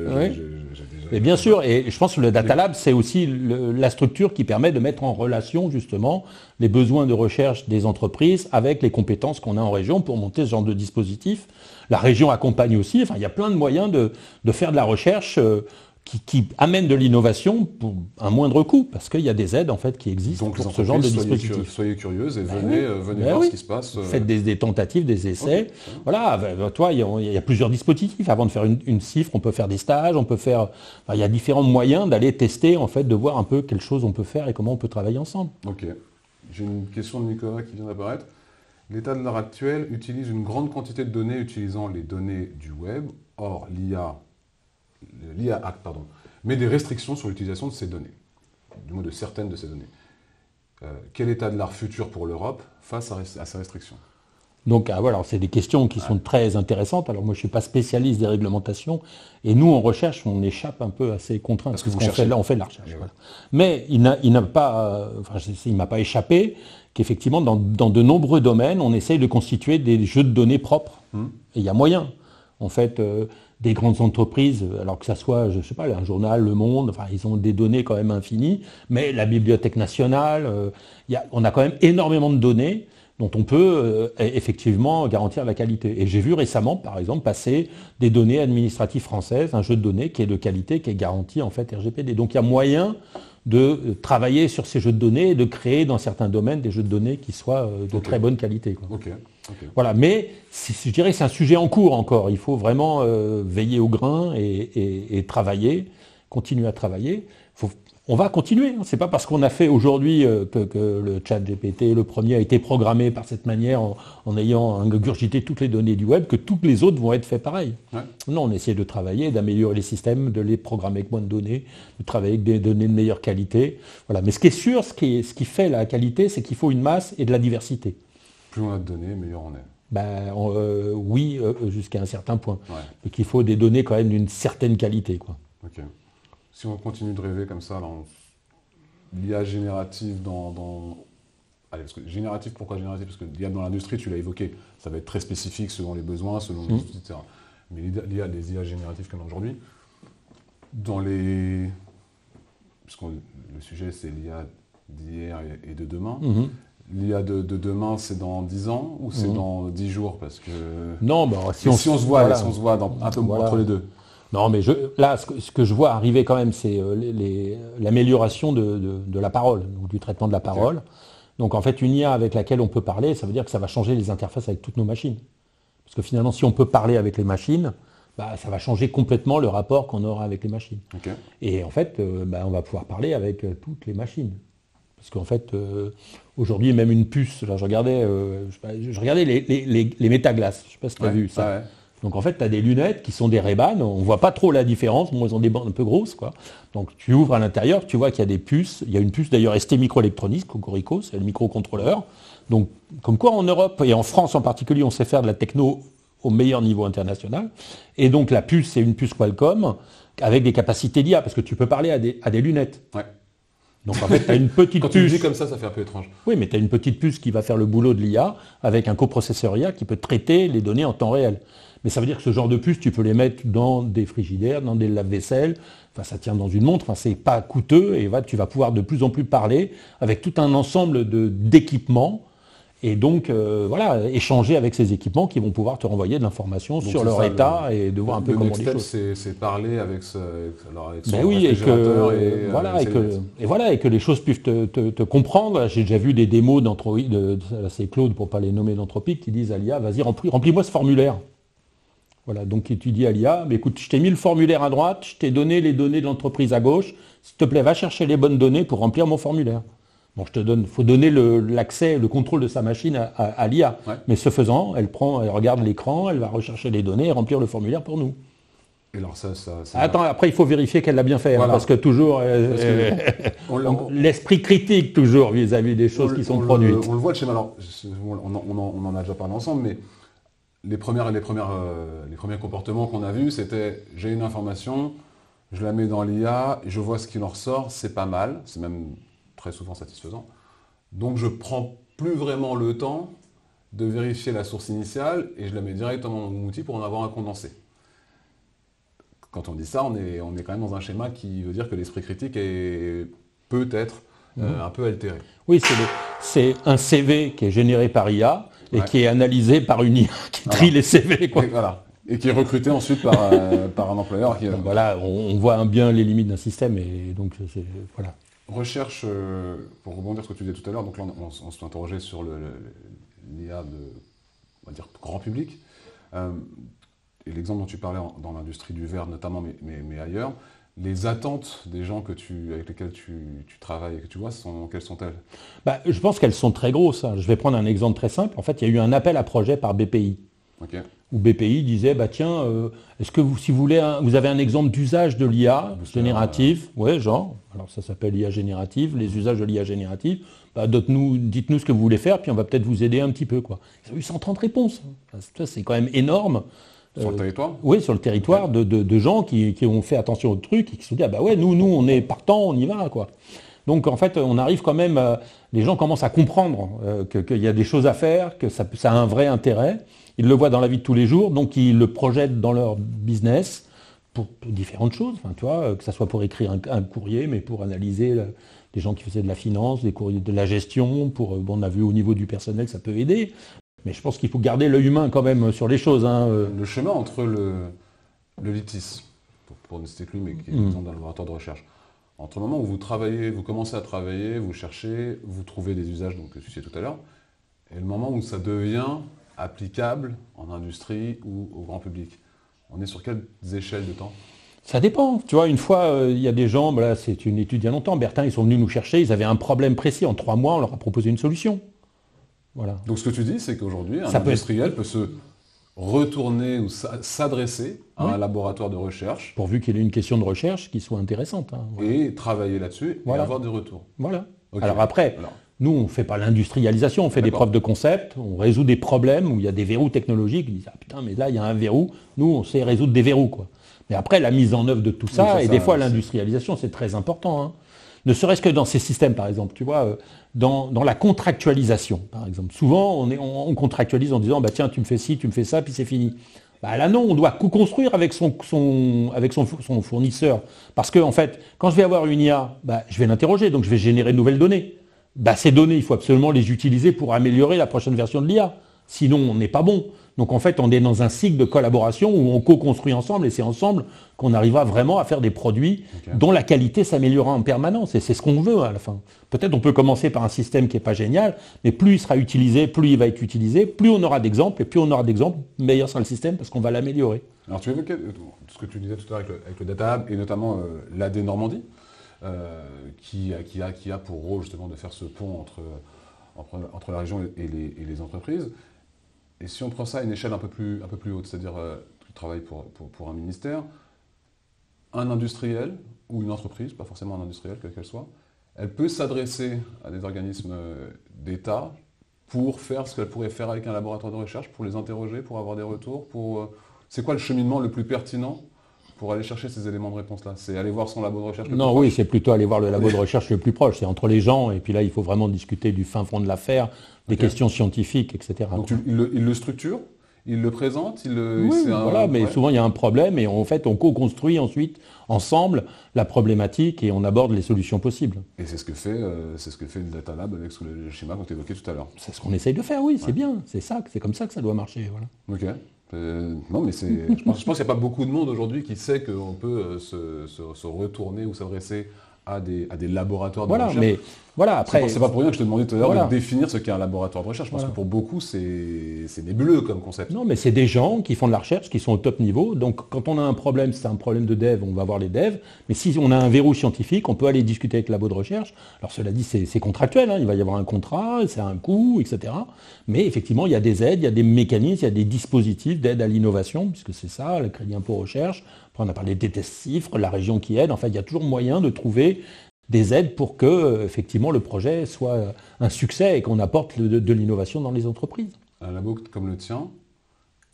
Mais bien sûr, et je pense que le Data Lab, c'est aussi la structure qui permet de mettre en relation justement les besoins de recherche des entreprises avec les compétences qu'on a en région pour monter ce genre de dispositif. La région accompagne aussi, enfin il y a plein de moyens de faire de la recherche qui amène de l'innovation pour un moindre coût, parce qu'il y a des aides en fait qui existent pour ce genre de dispositif. Soyez curieuses et venez voir ce qui se passe. Faites des tentatives, des essais. Voilà, toi, il y a plusieurs dispositifs. Avant de faire une CIFRE, on peut faire des stages, on peut faire. Il y a différents moyens d'aller tester, en fait, de voir un peu quelle chose on peut faire et comment on peut travailler ensemble. Ok. J'ai une question de Nicolas qui vient d'apparaître. L'État de l'art actuel utilise une grande quantité de données utilisant les données du web. Or, l'IA Act, met des restrictions sur l'utilisation de ces données, du moins de certaines de ces données. Quel état de l'art futur pour l'Europe face à ces restrictions? Donc voilà, c'est des questions qui sont très intéressantes. Alors moi je ne suis pas spécialiste des réglementations et nous en recherche on échappe un peu à ces contraintes. Parce que on fait de la recherche. Voilà. Mais il m'a pas échappé qu'effectivement dans de nombreux domaines on essaye de constituer des jeux de données propres. Et il y a moyen. En fait, des grandes entreprises, alors que ça soit, je ne sais pas, un journal, Le Monde, enfin, ils ont des données quand même infinies, mais la Bibliothèque nationale, on a quand même énormément de données dont on peut effectivement garantir la qualité. Et j'ai vu récemment, par exemple, passer des données administratives françaises, un jeu de données qui est de qualité, qui est garanti en fait RGPD. Donc il y a moyen de travailler sur ces jeux de données et de créer dans certains domaines des jeux de données qui soient de très bonne qualité. Voilà, mais je dirais que c'est un sujet en cours encore. Il faut vraiment veiller au grain et travailler, continuer à travailler. On va continuer. C'est pas parce qu'on a fait aujourd'hui que le chat GPT, le premier, a été programmé par cette manière en ayant ingurgité toutes les données du web que toutes les autres vont être faits pareil. Non, on essaie de travailler, d'améliorer les systèmes, de les programmer avec moins de données, de travailler avec des données de meilleure qualité. Voilà. Mais ce qui est sûr, ce qui fait la qualité, c'est qu'il faut une masse et de la diversité. Plus on a de données, meilleur on est. Oui, jusqu'à un certain point. Mais qu'il faut des données quand même d'une certaine qualité. Ok. Si on continue de rêver comme ça, là, l'IA générative Allez, génératif, pourquoi génératif? Parce que l'IA dans l'industrie, tu l'as évoqué, ça va être très spécifique selon les besoins, selon les outils, etc. Mais les IA génératives qu'on a aujourd'hui, puisque le sujet c'est l'IA d'hier et de demain, l'IA de demain, c'est dans 10 ans ou c'est dans 10 jours? Parce que non, si on se voit, voilà, si on se voit un peu entre les deux. Non, mais là, ce que je vois arriver quand même, c'est l'amélioration de la parole, donc du traitement de la parole. Okay. Donc en fait, une IA avec laquelle on peut parler, ça veut dire que ça va changer les interfaces avec toutes nos machines. Parce que finalement, si on peut parler avec les machines, ça va changer complètement le rapport qu'on aura avec les machines. Okay. Et en fait, on va pouvoir parler avec toutes les machines. Parce qu'en fait, aujourd'hui, même une puce, là, je regardais les métaglaces, je ne sais pas si tu as vu ça. Ouais. Donc en fait, tu as des lunettes qui sont des Ray-Ban, on ne voit pas trop la différence, bon, elles ont des bandes un peu grosses, quoi. Donc tu ouvres à l'intérieur, tu vois qu'il y a des puces, il y a une puce d'ailleurs ST Microelectronics, Cocorico, c'est le microcontrôleur. Donc comme quoi en Europe, et en France en particulier, on sait faire de la techno au meilleur niveau international. Et donc la puce, c'est une puce Qualcomm, avec des capacités d'IA, parce que tu peux parler à des lunettes. Ouais. Donc en fait, tu as une petite Quand puce. Tu le dis comme ça fait un peu étrange. Oui, mais tu as une petite puce qui va faire le boulot de l'IA, avec un coprocesseur IA qui peut traiter les données en temps réel. Mais ça veut dire que ce genre de puces, tu peux les mettre dans des frigidaires, dans des lave-vaisselle, enfin ça tient dans une montre, enfin, c'est pas coûteux, et tu vas pouvoir de plus en plus parler avec tout un ensemble d'équipements, et donc échanger avec ces équipements qui vont pouvoir te renvoyer de l'information sur leur état et de voir un peu comment les choses. C'est parler avec son réfrigérateur et que les choses puissent te comprendre. J'ai déjà vu des démos d'Android, c'est Claude pour pas les nommer d'Anthropic, qui disent à l'IA, vas-y remplis-moi ce formulaire. Voilà, donc tu dis à l'IA, mais écoute, je t'ai mis le formulaire à droite, je t'ai donné les données de l'entreprise à gauche, s'il te plaît, va chercher les bonnes données pour remplir mon formulaire. Bon, il faut donner l'accès, le contrôle de sa machine à l'IA. Ouais. Mais ce faisant, elle regarde l'écran, elle va rechercher les données et remplir le formulaire pour nous. Et alors Attends, après il faut vérifier qu'elle l'a bien fait, voilà. Parce que toujours, l'esprit critique toujours vis-à-vis des choses qui sont produites. On le voit le schéma, alors on en a déjà parlé ensemble, mais les premiers comportements qu'on a vus, c'était j'ai une information, je la mets dans l'IA, je vois ce qui en ressort, c'est pas mal, c'est même très souvent satisfaisant. Donc je prends plus vraiment le temps de vérifier la source initiale et je la mets directement dans mon outil pour en avoir un condensé. Quand on dit ça, on est quand même dans un schéma qui veut dire que l'esprit critique est peut-être un peu altéré. Oui, c'est un CV qui est généré par IA et qui est analysé par une IA qui trie les CV. Quoi. Et qui est recruté ensuite par un employeur. Voilà, on voit bien les limites d'un système et donc voilà. Recherche, pour rebondir sur ce que tu disais tout à l'heure, donc là on s'est interrogé sur l'IA on va dire grand public. Et l'exemple dont tu parlais dans l'industrie du verre notamment, mais ailleurs, les attentes des gens avec lesquels tu travailles et que tu vois, quelles sont-elles? Je pense qu'elles sont très grosses. Hein. Je vais prendre un exemple très simple. En fait, il y a eu un appel à projet par BPI. Okay. Où BPI disait, est-ce que si vous voulez, vous avez un exemple d'usage de l'IA générative? Oui, genre, alors ça s'appelle l'IA générative, les usages de l'IA générative. Dites-nous ce que vous voulez faire, puis on va peut-être vous aider un petit peu. Quoi. Ils ont eu 130 réponses. Ça, c'est quand même énorme. Sur le territoire? Oui, sur le territoire, de gens qui ont fait attention au truc et qui se sont dit, nous, on est partant, on y va, quoi. Donc, en fait, on arrive quand même, les gens commencent à comprendre qu'il y a des choses à faire, que ça a un vrai intérêt. Ils le voient dans la vie de tous les jours, donc ils le projettent dans leur business pour différentes choses. Enfin, tu vois, que ça soit pour écrire un courrier, mais pour analyser des gens qui faisaient de la finance, des courriers de la gestion, on a vu au niveau du personnel, ça peut aider. Mais je pense qu'il faut garder l'œil humain quand même sur les choses. Hein. Le chemin entre le LITIS, pour ne citer que lui, mais qui est exemple d'un laboratoire de recherche, entre le moment où vous commencez à travailler, vous cherchez, vous trouvez des usages, donc que tu disais tout à l'heure, et le moment où ça devient applicable en industrie ou au grand public. On est sur quelles échelles de temps? Ça dépend. Tu vois, une fois, il y a des gens, c'est une étude il y a longtemps, Bertin, ils sont venus nous chercher, ils avaient un problème précis. En 3 mois, on leur a proposé une solution. Voilà. Donc ce que tu dis, c'est qu'aujourd'hui, un industriel peut se retourner ou s'adresser à un laboratoire de recherche. Pourvu qu'il ait une question de recherche qui soit intéressante. Hein, voilà. Et travailler là-dessus et avoir des retours. Voilà. Okay. Alors après, nous, on ne fait pas l'industrialisation, on fait des preuves de concept, on résout des problèmes où il y a des verrous technologiques. Ils disent, putain, mais là, il y a un verrou. Nous, on sait résoudre des verrous, quoi. Mais après, la mise en œuvre de tout ça, et des fois, l'industrialisation, c'est très important. Hein. ne serait-ce que dans ces systèmes, par exemple, tu vois, dans la contractualisation, par exemple. Souvent, on contractualise en disant, bah tiens, tu me fais ci, tu me fais ça, puis c'est fini. Bah là non, on doit co-construire avec son fournisseur. Parce que, en fait, quand je vais avoir une IA, bah, je vais l'interroger, donc je vais générer de nouvelles données. Bah, ces données, il faut absolument les utiliser pour améliorer la prochaine version de l'IA. Sinon, on n'est pas bon. Donc en fait, on est dans un cycle de collaboration où on co-construit ensemble et c'est ensemble qu'on arrivera vraiment à faire des produits dont la qualité s'améliorera en permanence. Et c'est ce qu'on veut à la fin. Peut-être on peut commencer par un système qui n'est pas génial, mais plus il sera utilisé, plus il va être utilisé, plus on aura d'exemples, et plus on aura d'exemples, meilleur sera le système parce qu'on va l'améliorer. Alors tu évoquais ce que tu disais tout à l'heure avec le Data Hub et notamment l'AD Normandie, qui a pour rôle justement de faire ce pont entre la région et les entreprises. Et si on prend ça à une échelle un peu plus haute, c'est-à-dire tu travailles pour un ministère, un industriel ou une entreprise, pas forcément un industriel, quelle qu'elle soit, elle peut s'adresser à des organismes d'État pour faire ce qu'elle pourrait faire avec un laboratoire de recherche, pour les interroger, pour avoir des retours, c'est quoi le cheminement le plus pertinent pour aller chercher ces éléments de réponse-là? C'est aller voir son labo de recherche le plus proche? Non, oui, c'est plutôt aller voir le labo de recherche le plus proche. C'est entre les gens, et puis là, il faut vraiment discuter du fin fond de l'affaire, des questions scientifiques, etc. Donc il le structure, il le présente, voilà, mais souvent il y a un problème, et en fait, on co-construit ensuite, ensemble, la problématique, et on aborde les solutions possibles. Et c'est ce que fait le Data Lab avec le schéma qu'on évoquait tout à l'heure. C'est ce qu'on essaye de faire, oui, c'est bien. C'est comme ça que ça doit marcher. Voilà. Ok. Non, mais je pense qu'il n'y a pas beaucoup de monde aujourd'hui qui sait qu'on peut se retourner ou s'adresser à des laboratoires de recherche. Mais voilà, après. C'est pas pour rien que je te demandais tout à l'heure de définir ce qu'est un laboratoire de recherche. Je pense que pour beaucoup, c'est nébuleux comme concept. Non, mais c'est des gens qui font de la recherche, qui sont au top niveau. Donc, quand on a un problème, c'est un problème de dev, on va voir les devs. Mais si on a un verrou scientifique, on peut aller discuter avec le labo de recherche. Alors, cela dit, c'est contractuel. Il va y avoir un contrat, c'est un coût, etc. Mais effectivement, il y a des aides, il y a des mécanismes, il y a des dispositifs d'aide à l'innovation, puisque c'est ça, le crédit impôt recherche. Après, on a parlé des tests CIFRE, la région qui aide. Enfin, il y a toujours moyen de trouver des aides pour que, effectivement, le projet soit un succès et qu'on apporte de l'innovation dans les entreprises. Un labo comme le tien,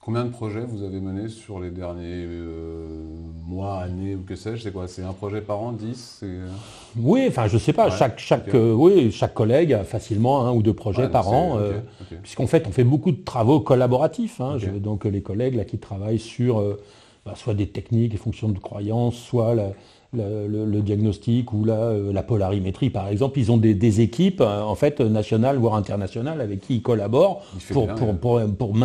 combien de projets vous avez menés sur les derniers mois, années ou que sais-je? C'est quoi? C'est un projet par an, 10? Oui, enfin, je ne sais pas. Ouais, chaque collègue a facilement 1 ou 2 projets par an, puisqu'en fait, on fait beaucoup de travaux collaboratifs. Donc, les collègues là, qui travaillent sur soit des techniques et fonctions de croyance, soit le diagnostic ou la polarimétrie, par exemple. Ils ont des équipes en fait nationales voire internationales avec qui ils collaborent pour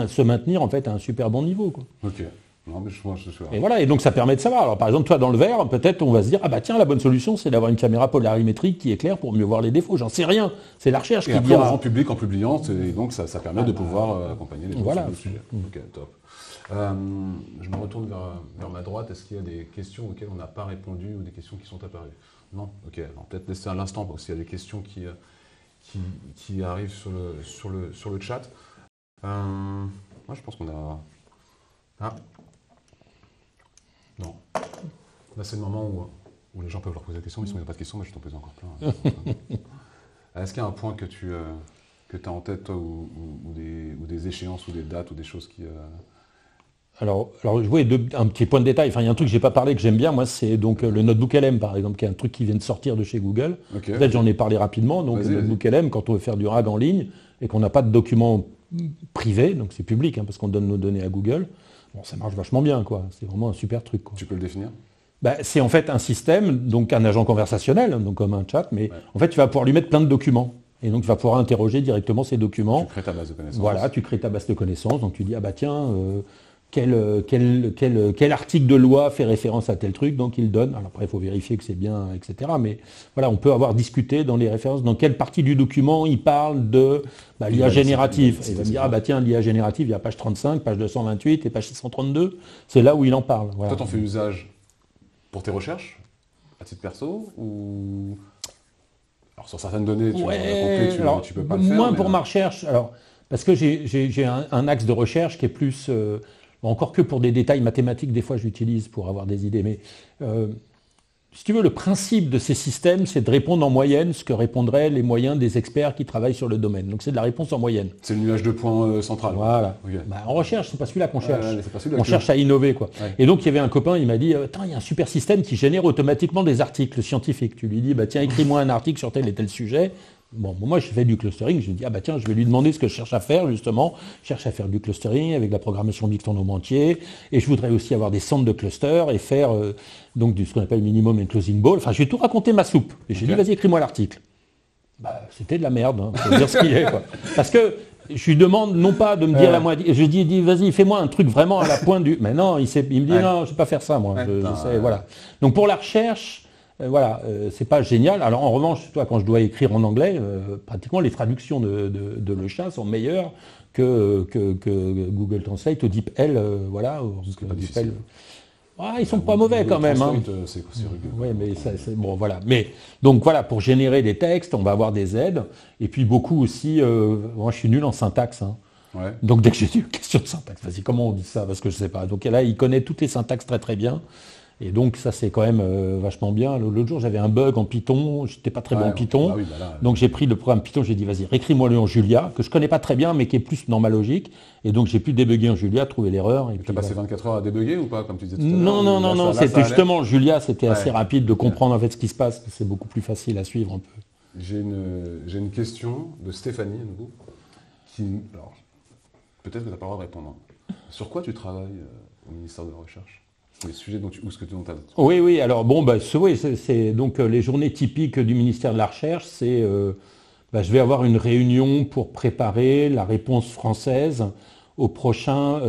se maintenir en fait à un super bon niveau, quoi. Ok. Non, mais je suis et voilà, et donc ça permet de savoir. Alors par exemple, toi dans le verre, peut-être on va se dire, ah bah tiens, la bonne solution c'est d'avoir une caméra polarimétrique qui éclaire pour mieux voir les défauts. J'en sais rien. C'est la recherche qui dira. On rend public en publiant, et donc ça permet de pouvoir accompagner les gens sur le sujet. Ok, top. Je me retourne vers ma droite. Est-ce qu'il y a des questions auxquelles on n'a pas répondu ou des questions qui sont apparues? Non? Ok. Alors peut-être laisser un instant parce qu'il y a des questions qui arrivent sur le chat. Moi, je pense qu'on a... Ah. Non. Là, c'est le moment où les gens peuvent leur poser des questions, mais sinon il n'y a pas de questions, mais je t'en pose encore plein. Est-ce qu'il y a un point que tu as en tête, toi, ou des échéances, ou des dates, ou des choses qui... Alors oui, un petit point de détail. Enfin, il y a un truc que j'ai pas parlé que j'aime bien, moi, c'est donc le Notebook LM, par exemple, qui est un truc qui vient de sortir de chez Google. Peut-être j'en ai parlé rapidement. Donc le Notebook LM, quand on veut faire du RAG en ligne et qu'on n'a pas de documents privés, donc c'est public, parce qu'on donne nos données à Google, bon, ça marche vachement bien, quoi. C'est vraiment un super truc, quoi. Tu peux le définir? C'est en fait un système, donc un agent conversationnel, donc comme un chat, mais en fait tu vas pouvoir lui mettre plein de documents. Et donc tu vas pouvoir interroger directement ces documents. Tu crées ta base de connaissances. Voilà, tu crées ta base de connaissances. Donc tu dis, ah bah tiens, quel article de loi fait référence à tel truc, donc il donne. Alors après, il faut vérifier que c'est bien, etc. Mais voilà, on peut avoir discuté dans les références, dans quelle partie du document il parle de l'IA générative. Et il va me dire, ah bah tiens, l'IA générative, il y a page 35, page 228 et page 632. C'est là où il en parle. Voilà. Toi, t'en fais usage pour tes recherches, à titre perso, ou... Alors sur certaines données, tu peux pas le faire. Moins pour ma recherche, parce que j'ai un axe de recherche qui est plus... encore que pour des détails mathématiques, des fois je l'utilise pour avoir des idées, mais si tu veux, le principe de ces systèmes, c'est de répondre en moyenne ce que répondraient les moyens des experts qui travaillent sur le domaine. Donc c'est de la réponse en moyenne. C'est le nuage de points central. Voilà. Okay. En recherche, c'est pas celui-là qu'on cherche. On cherche à à innover, quoi. Ouais. Et donc il y avait un copain, il m'a dit, attends, il y a un super système qui génère automatiquement des articles scientifiques. Tu lui dis, tiens, écris-moi un article sur tel et tel sujet. Bon, moi, je fais du clustering. Je lui dis, tiens, je vais lui demander ce que je cherche à faire, justement. Je cherche à faire du clustering avec la programmation mixte en nombre entier. Et je voudrais aussi avoir des centres de clusters et faire donc ce qu'on appelle minimum and closing ball. Enfin, je vais tout raconter ma soupe. Et j'ai dit, vas-y, écris-moi l'article. C'était de la merde, hein, faut dire ce qu'il est, quoi. Parce que je lui demande non pas de me dire la moitié. Je lui dis, vas-y, fais-moi un truc vraiment à la pointe du. Mais non, il me dit, non, je ne sais pas faire ça, moi. Voilà. Donc pour la recherche. C'est pas génial. Alors en revanche, toi, quand je dois écrire en anglais, pratiquement les traductions de Le Chat sont meilleures que Google Translate ou DeepL, DeepL. Ils sont pas mauvais quand même. Hein. Oui, mais c'est bon, voilà. Mais donc voilà, pour générer des textes, on va avoir des aides, et puis beaucoup aussi. Moi, je suis nul en syntaxe. Hein. Ouais. Donc dès que j'ai une question de syntaxe, vas-y, comment on dit ça? Parce que je sais pas. Donc là, il connaît toutes les syntaxes très très bien. Et donc ça c'est quand même vachement bien. L'autre jour j'avais un bug en Python, j'étais pas très bon en Python, donc j'ai pris le programme Python, j'ai dit vas-y réécris-moi-le en Julia, que je connais pas très bien mais qui est plus dans ma logique, et donc j'ai pu débugger en Julia, trouver l'erreur. Tu as passé 24 heures à débugger ou pas, comme tu disais tout à l'heure? Non, c'était justement Julia, c'était assez rapide de comprendre en fait ce qui se passe, c'est beaucoup plus facile à suivre un peu. J'ai une question de Stéphanie à nouveau, alors peut-être que tu n'as pas le droit de répondre. Sur quoi tu travailles au ministère de la Recherche? Les sujets dont tu as... Oui, alors bon, c'est donc les journées typiques du ministère de la Recherche, c'est je vais avoir une réunion pour préparer la réponse française aux prochains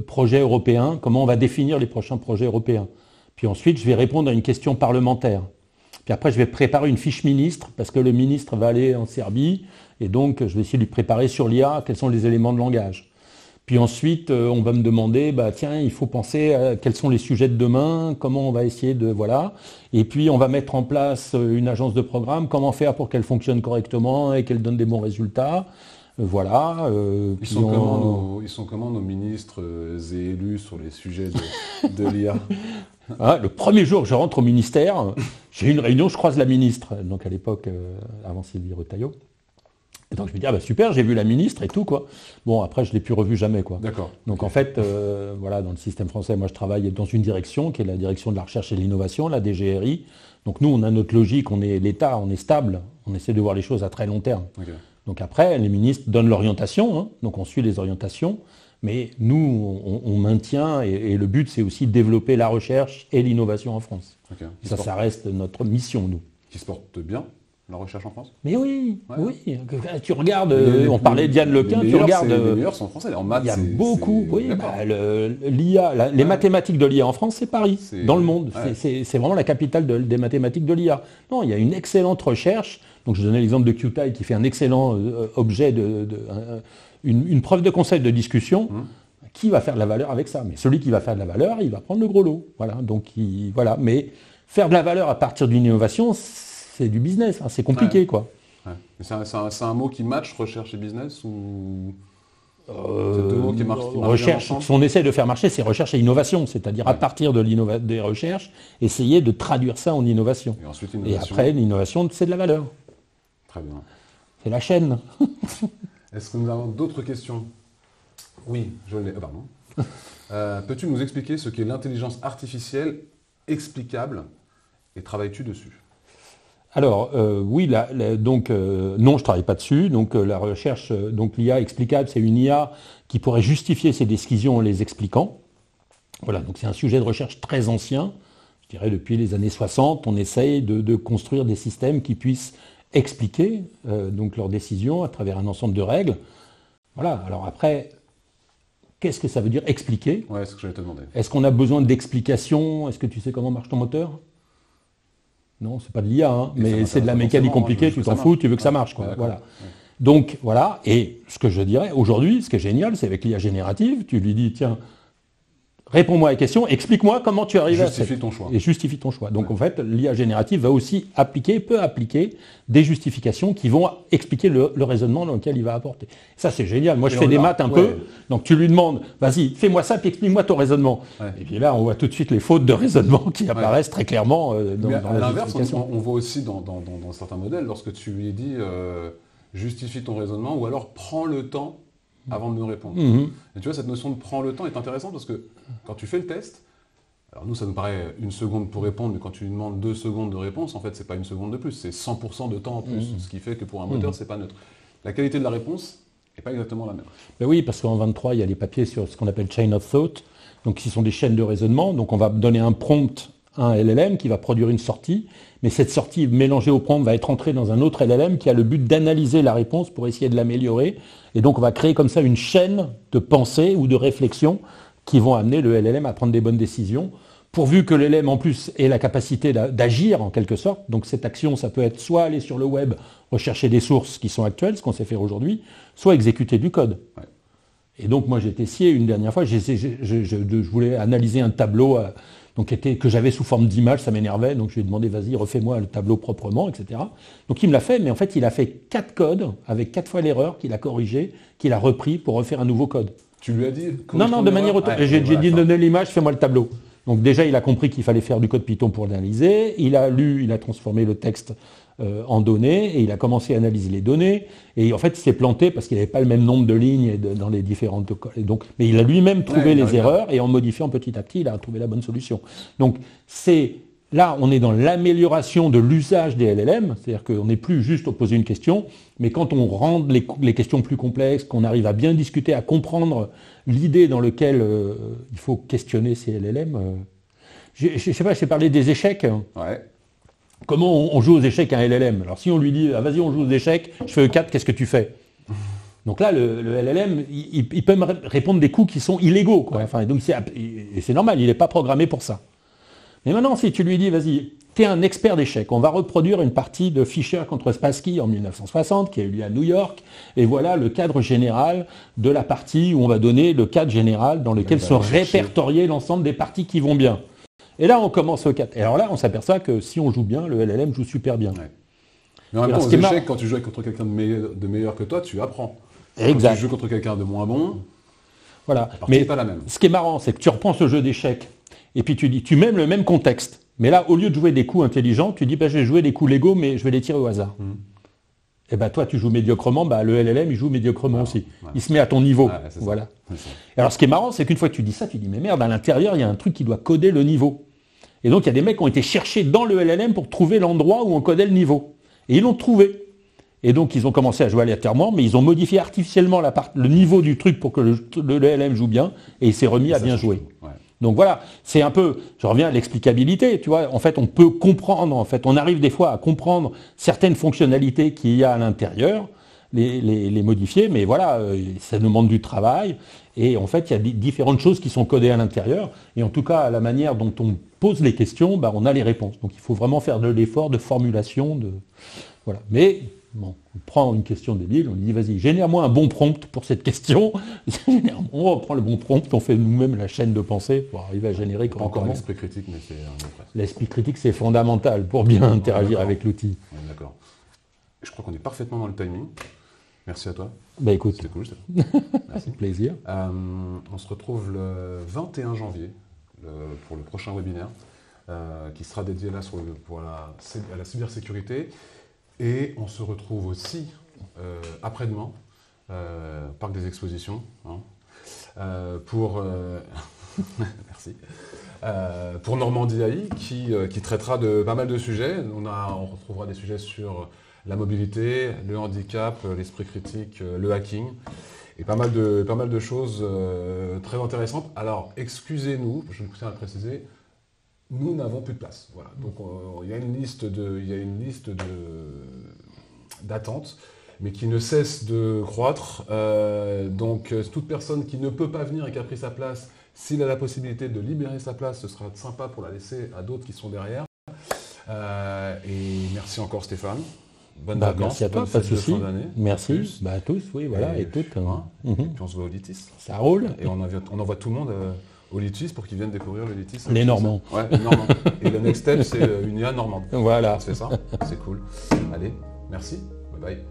projets européens, comment on va définir les prochains projets européens. Puis ensuite, je vais répondre à une question parlementaire. Puis après, je vais préparer une fiche ministre, parce que le ministre va aller en Serbie, et donc je vais essayer de lui préparer sur l'IA quels sont les éléments de langage. Puis ensuite, on va me demander, tiens, il faut penser à quels sont les sujets de demain, comment on va essayer de... Voilà. Et puis, on va mettre en place une agence de programme, comment faire pour qu'elle fonctionne correctement et qu'elle donne des bons résultats. Voilà. Ils sont comment nos ministres et élus sur les sujets de l'IA? Le premier jour que je rentre au ministère, j'ai une réunion, je croise la ministre, donc à l'époque, avant Sylvie Retailleau. Et donc je me dis, super, j'ai vu la ministre et tout, quoi. Bon, après, je ne l'ai plus revue jamais, quoi. D'accord. Donc en fait, dans le système français, moi je travaille dans une direction, qui est la direction de la recherche et de l'innovation, la DGRI. Donc nous, on a notre logique, on est l'État, on est stable, on essaie de voir les choses à très long terme. Okay. Donc après, les ministres donnent l'orientation, hein, donc on suit les orientations, mais nous, on maintient, et le but, c'est aussi de développer la recherche et l'innovation en France. Okay. Ça reste notre mission, nous. Qui se porte bien, la recherche en France? Mais oui. Tu regardes, on parlait de Diane Lequin, tu regardes... Les meilleurs sont français, en maths, il y a beaucoup, l'IA, les mathématiques de l'IA en France, c'est Paris, dans le monde. Ouais. C'est vraiment la capitale des mathématiques de l'IA. Non, il y a une excellente recherche. Donc je donnais l'exemple de QTI qui fait un excellent objet, une preuve de concept de discussion. Qui va faire de la valeur avec ça? Mais celui qui va faire de la valeur, il va prendre le gros lot. Voilà, donc mais faire de la valeur à partir d'une innovation, c'est du business, hein, c'est compliqué, quoi. Ouais. C'est un mot qui match recherche et business ou c'est deux mots qui marchent recherche, ce qu'on essaie de faire marcher, c'est recherche et innovation, c'est-à-dire à partir des recherches, essayer de traduire ça en innovation. Et après, l'innovation, c'est de la valeur. Très bien. C'est la chaîne. Est-ce que nous avons d'autres questions? Oui, je l'ai. Pardon. Peux-tu nous expliquer ce qu'est l'intelligence artificielle explicable et travailles-tu dessus? Alors, oui, donc, non, je ne travaille pas dessus. Donc, la recherche, donc l'IA explicable, c'est une IA qui pourrait justifier ses décisions en les expliquant. Voilà, donc c'est un sujet de recherche très ancien. Je dirais depuis les années 60, on essaye de construire des systèmes qui puissent expliquer donc leurs décisions à travers un ensemble de règles. Voilà, alors après, qu'est-ce que ça veut dire expliquer? Ouais, c'est ce que j'allais te demander. Est-ce qu'on a besoin d'explications? Est-ce que tu sais comment marche ton moteur? Non, c'est pas de l'IA, hein, mais c'est de la mécanique compliquée, tu t'en fous, tu veux que ça marche, quoi. Voilà. Ouais. Donc, voilà, et ce que je dirais, aujourd'hui, ce qui est génial, c'est avec l'IA générative, tu lui dis, tiens, réponds-moi à la question, explique-moi comment tu arrives Justifie ton choix. Et justifie ton choix. Donc en fait, l'IA générative va aussi peut appliquer des justifications qui vont expliquer le raisonnement dans lequel il va apporter. Ça c'est génial. Moi je fais des maths un peu, donc tu lui demandes, vas-y, fais-moi ça, puis explique-moi ton raisonnement. Ouais. Et puis là, on voit tout de suite les fautes de raisonnement qui apparaissent très clairement dans la justification. On voit aussi dans certains modèles, lorsque tu lui dis justifie ton raisonnement, ou alors prends le temps avant de me répondre. Et tu vois, cette notion de prends le temps est intéressante parce que quand tu fais le test, alors nous ça nous paraît 1 seconde pour répondre, mais quand tu lui demandes 2 secondes de réponse, en fait c'est pas 1 seconde de plus, c'est 100% de temps en plus, ce qui fait que pour un moteur c'est pas neutre. La qualité de la réponse n'est pas exactement la même. Ben oui, parce qu'en 23 il y a les papiers sur ce qu'on appelle chain of thought, donc qui sont des chaînes de raisonnement, donc on va donner un prompt à un LLM qui va produire une sortie, mais cette sortie mélangée au prompt va être entrée dans un autre LLM qui a le but d'analyser la réponse pour essayer de l'améliorer. Et donc on va créer comme ça une chaîne de pensée ou de réflexion qui vont amener le LLM à prendre des bonnes décisions, pourvu que le LLM en plus ait la capacité d'agir en quelque sorte. Donc cette action, ça peut être soit aller sur le web, rechercher des sources qui sont actuelles, ce qu'on sait faire aujourd'hui, soit exécuter du code. Ouais. Et donc moi j'ai été scié une dernière fois, je voulais analyser un tableau que j'avais sous forme d'image, ça m'énervait, donc je lui ai demandé vas-y refais-moi le tableau proprement, etc. Donc il me l'a fait, mais en fait il a fait 4 codes avec 4 fois l'erreur qu'il a corrigé, qu'il a repris pour refaire un nouveau code. Tu lui as dit Non, de manière autonome. J'ai dit donner l'image, fais-moi le tableau. Donc déjà il a compris qu'il fallait faire du code Python pour l'analyser, il a transformé le texte en données, et il a commencé à analyser les données, et en fait il s'est planté parce qu'il n'avait pas le même nombre de lignes dans les différentes... mais il a lui-même trouvé les erreurs, et en modifiant petit à petit, il a trouvé la bonne solution. Donc là, on est dans l'amélioration de l'usage des LLM, c'est-à-dire qu'on n'est plus juste à poser une question, mais quand on rend les questions plus complexes, qu'on arrive à bien discuter, à comprendre l'idée dans laquelle il faut questionner ces LLM. Je ne sais pas, je t'ai parlé des échecs. Ouais. Comment on joue aux échecs à un LLM? Alors si on lui dit vas-y on joue aux échecs, je fais E4, qu'est-ce que tu fais? Donc là le LLM il peut me répondre des coups qui sont illégaux, quoi. Enfin, donc c'est normal, il n'est pas programmé pour ça. Mais maintenant si tu lui dis vas-y, tu es un expert d'échecs, on va reproduire une partie de Fischer contre Spassky en 1960 qui a eu lieu à New York, et voilà le cadre général de la partie où on va donner le cadre général dans lequel sont répertoriés l'ensemble des parties qui vont bien. Et là, on commence au 4. Et alors là, on s'aperçoit que si on joue bien, le LLM joue super bien. Ouais. Mais en même temps, aux échecs, quand tu joues contre quelqu'un de meilleur que toi, tu apprends. Exact. Quand tu joues contre quelqu'un de moins bon, voilà. La partie n'est pas la même. Ce qui est marrant, c'est que tu reprends ce jeu d'échecs, et puis tu mets le même contexte. Mais là, au lieu de jouer des coups intelligents, tu dis, je vais jouer des coups légaux, mais je vais les tirer au hasard. Et toi, tu joues médiocrement, le LLM, il joue médiocrement aussi. Ouais. Il se met à ton niveau. Voilà. Alors, ce qui est marrant, c'est qu'une fois que tu dis ça, tu dis, mais merde, à l'intérieur, il y a un truc qui doit coder le niveau. Et donc, il y a des mecs qui ont été cherchés dans le LLM pour trouver l'endroit où on codait le niveau. Et ils l'ont trouvé. Et donc, ils ont commencé à jouer aléatoirement, mais ils ont modifié artificiellement le niveau du truc pour que le LLM joue bien, et il s'est remis à bien jouer. Ouais. Donc voilà, c'est un peu, je reviens à l'explicabilité, tu vois, en fait, on peut comprendre, on arrive des fois à comprendre certaines fonctionnalités qu'il y a à l'intérieur, les modifier, mais voilà, ça demande du travail, et en fait, il y a différentes choses qui sont codées à l'intérieur, et en tout cas, à la manière dont on pose les questions, on a les réponses. Donc il faut vraiment faire de l'effort de formulation, voilà. Mais bon, on prend une question débile, on lui dit vas-y, génère-moi un bon prompt pour cette question. On reprend le bon prompt, on fait nous-mêmes la chaîne de pensée pour arriver à générer correctement. Encore l'esprit critique, mais c'est un autre reste. L'esprit critique, c'est fondamental pour bien interagir avec l'outil. D'accord. Je crois qu'on est parfaitement dans le timing. Merci à toi. Écoute. C'était cool. Merci. Plaisir. On se retrouve le 21 janvier pour le prochain webinaire qui sera dédié là à la cybersécurité. Et on se retrouve aussi après-demain, Parc des Expositions, pour merci, pour Normandie AI qui traitera de pas mal de sujets. On retrouvera des sujets sur la mobilité, le handicap, l'esprit critique, le hacking, et pas mal de choses très intéressantes. Alors, excusez-nous, je tiens à le préciser, nous n'avons plus de place. Voilà. Donc, il y a une liste d'attente, mais qui ne cesse de croître. Donc, toute personne qui ne peut pas venir et qui a pris sa place, s'il a la possibilité de libérer sa place, ce sera sympa pour la laisser à d'autres qui sont derrière. Et merci encore Stéphane. Bonnes vacances. Merci à toi, pas de souci. Merci à tous, oui, voilà, et toutes. Et puis on se voit au Litis. Ça roule. Et on envoie tout le monde aux litistes pour qu'ils viennent découvrir le litisme. Les Normands. Ouais, les Normands. Et le next step, c'est une IA normande. Voilà. C'est ça, c'est cool. Allez, merci, bye bye.